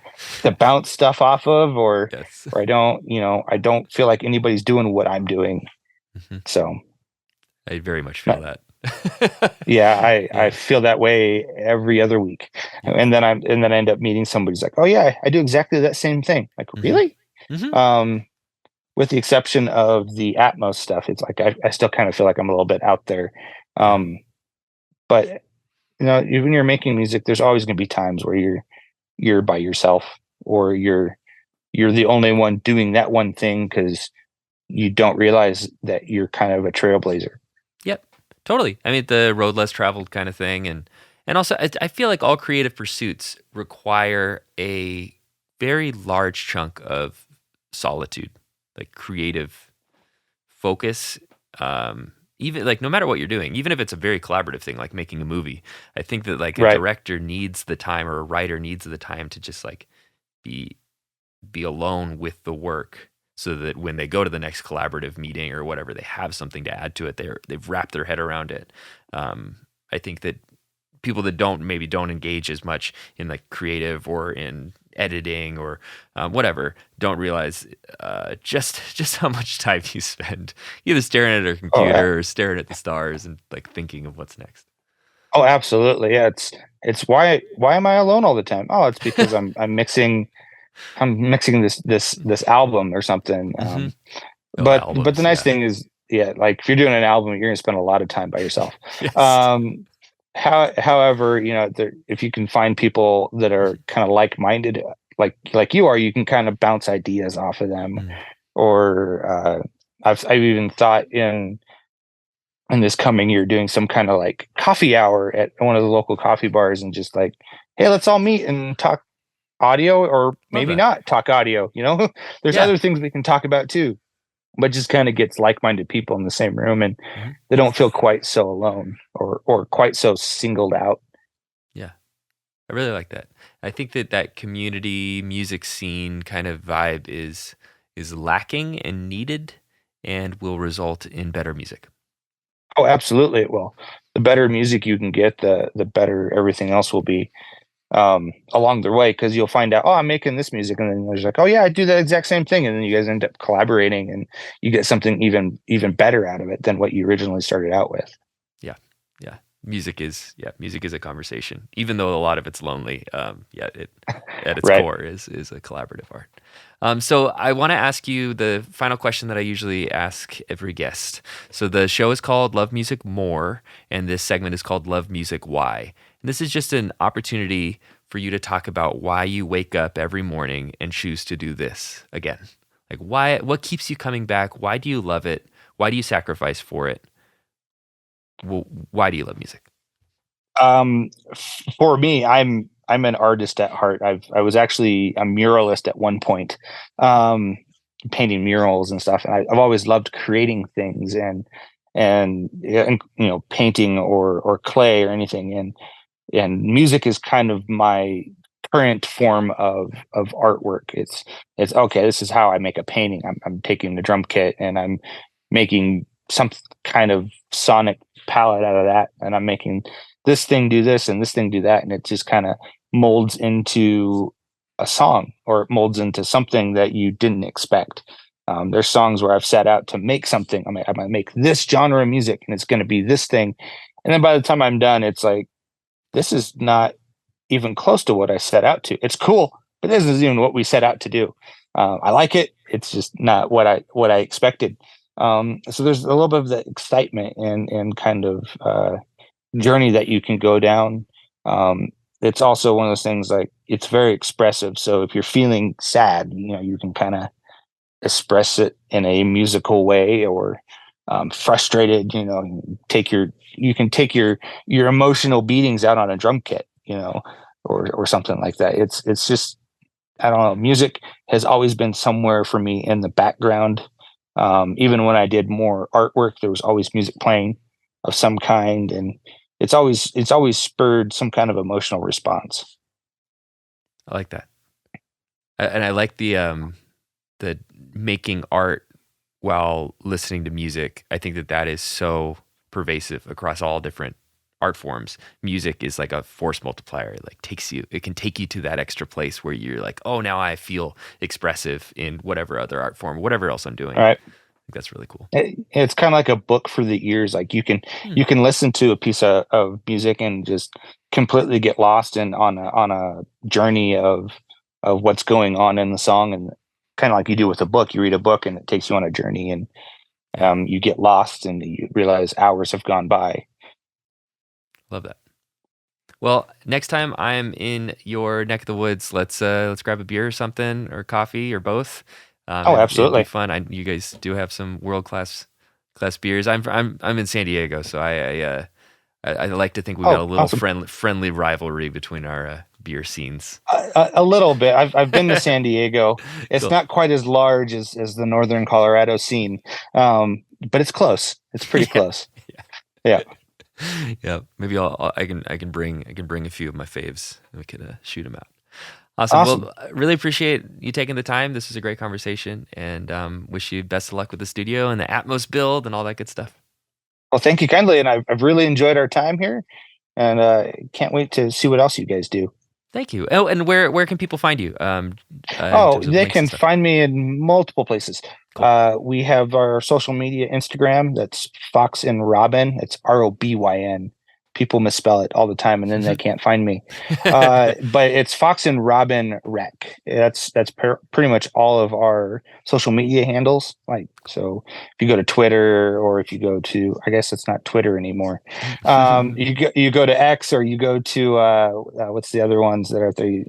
to bounce stuff off of, or I don't feel like anybody's doing what I'm doing. So I very much feel that. I feel that way every other week. And then I end up meeting somebody who's like, oh yeah, I do exactly that same thing. Like, really? With the exception of the Atmos stuff, it's like I still kind of feel like I'm a little bit out there. But when you're making music, there's always going to be times where you're by yourself, or you're the only one doing that one thing because you don't realize that you're kind of a trailblazer. Yep, totally. I mean, the road less traveled kind of thing, and also I feel like all creative pursuits require a very large chunk of solitude, like creative focus, even like no matter what you're doing, even if it's a very collaborative thing like making a movie, I think that like a Right. director needs the time, or a writer needs the time to just like be alone with the work, so that when they go to the next collaborative meeting or whatever, they have something to add to it. They've wrapped their head around it. I think that people that don't engage as much in like creative or in editing or whatever don't realize just how much time you spend either staring at a computer or staring at the stars and like thinking of what's next. Oh, absolutely. Yeah, it's why am I alone all the time? Oh, it's because I'm mixing this album or something. Mm-hmm. But the Albums, nice yeah. thing is, yeah, like if you're doing an album, you're gonna spend a lot of time by yourself. Yes. However, if you can find people that are kind of like-minded, like you are, you can kind of bounce ideas off of them. Mm. Or I've even thought in this coming year doing some kind of like coffee hour at one of the local coffee bars, and just like, hey, let's all meet and talk audio, or maybe not talk audio. There's other things we can talk about too, but just kind of gets like-minded people in the same room, and they don't feel quite so alone or quite so singled out. Yeah, I really like that. I think that community music scene kind of vibe is lacking and needed, and will result in better music. Oh, absolutely, it will. The better music you can get, the better everything else will be along the way, because you'll find out, oh, I'm making this music, and then there's like, oh yeah, I do that exact same thing, and then you guys end up collaborating, and you get something even better out of it than what you originally started out with. Yeah, music is a conversation, even though a lot of it's lonely. It at its Right. core is a collaborative art. So I want to ask you the final question that I usually ask every guest. So the show is called Love Music More, and this segment is called Love Music Why. And this is just an opportunity for you to talk about why you wake up every morning and choose to do this again. Like why? What keeps you coming back? Why do you love it? Why do you sacrifice for it? Why do you love music? For me, I'm an artist at heart. I was actually a muralist at one point, painting murals and stuff. And I've always loved creating things, and painting or clay or anything. And music is kind of my current form of artwork. It's okay. This is how I make a painting. I'm taking the drum kit and I'm making some kind of sonic palette out of that, and I'm making this thing do this and this thing do that, and it just kind of molds into a song, or it molds into something that you didn't expect. There's songs where I've set out to make something. I'm gonna make this genre of music, and it's going to be this thing, and then by the time I'm done, it's like, this is not even close to what I set out to. It's cool, but this isn't even what we set out to do. I like it. It's just not what I expected. So there's a little bit of the excitement and kind of journey that you can go down. It's also one of those things, like, it's very expressive. So if you're feeling sad, you can kind of express it in a musical way, or frustrated, you can take your emotional beatings out on a drum kit, or something like that. It's just, I don't know. Music has always been somewhere for me in the background. Even when I did more artwork, there was always music playing of some kind, and it's always spurred some kind of emotional response. I like that, and I like the making art while listening to music. I think that is so pervasive across all different art forms. Music is like a force multiplier. It can take you to that extra place where you're like, oh, now I feel expressive in whatever other art form, whatever else I'm doing. All right. I think that's really cool. It's kind of like a book for the ears. Like you can listen to a piece of music and just completely get lost on a journey of what's going on in the song, and kind of like you do with a book. You read a book and it takes you on a journey, and you get lost and you realize hours have gone by. Love that. Well, next time I'm in your neck of the woods, let's grab a beer or something, or coffee, or both. Absolutely. It'd be fun. You guys do have some world class beers. I'm in San Diego, so I like to think we've got a little awesome. friendly rivalry between our beer scenes. A little bit. I've been to San Diego. It's Cool. not quite as large as the northern Colorado scene, but it's close. It's pretty close. Yeah. Yeah. Maybe I can bring a few of my faves and we could shoot them out. Awesome. Well, I really appreciate you taking the time. This was a great conversation, and wish you best of luck with the studio and the Atmos build and all that good stuff. Well, thank you kindly, and I've really enjoyed our time here, and can't wait to see what else you guys do. Thank you. Oh, and where can people find you? They can find me in multiple places. Cool. We have our social media Instagram. That's Fox and Robyn. It's ROBYN. People misspell it all the time, and then they can't find me. But it's Fox and Robyn Rec. That's pretty much all of our social media handles. Like, so if you go to Twitter, or if you go to, I guess it's not Twitter anymore. You go to X, or you go to what's the other ones that are the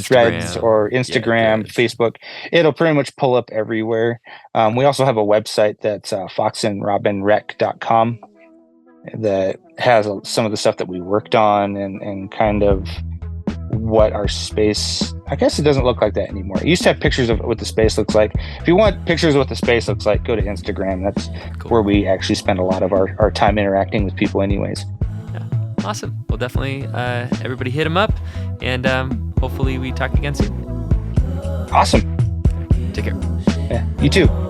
Threads or Instagram, Facebook. It'll pretty much pull up everywhere. We also have a website that's foxandrobynrec.com. that has some of the stuff that we worked on and kind of what our space, I guess it doesn't look like that anymore. It used to have pictures of what the space looks like. If you want pictures of what the space looks like, go to Instagram. That's where we actually spend a lot of our time interacting with people anyways. Yeah. Awesome. Well, definitely everybody hit him up, and hopefully we talk again soon. Awesome. Take care. Yeah, you too.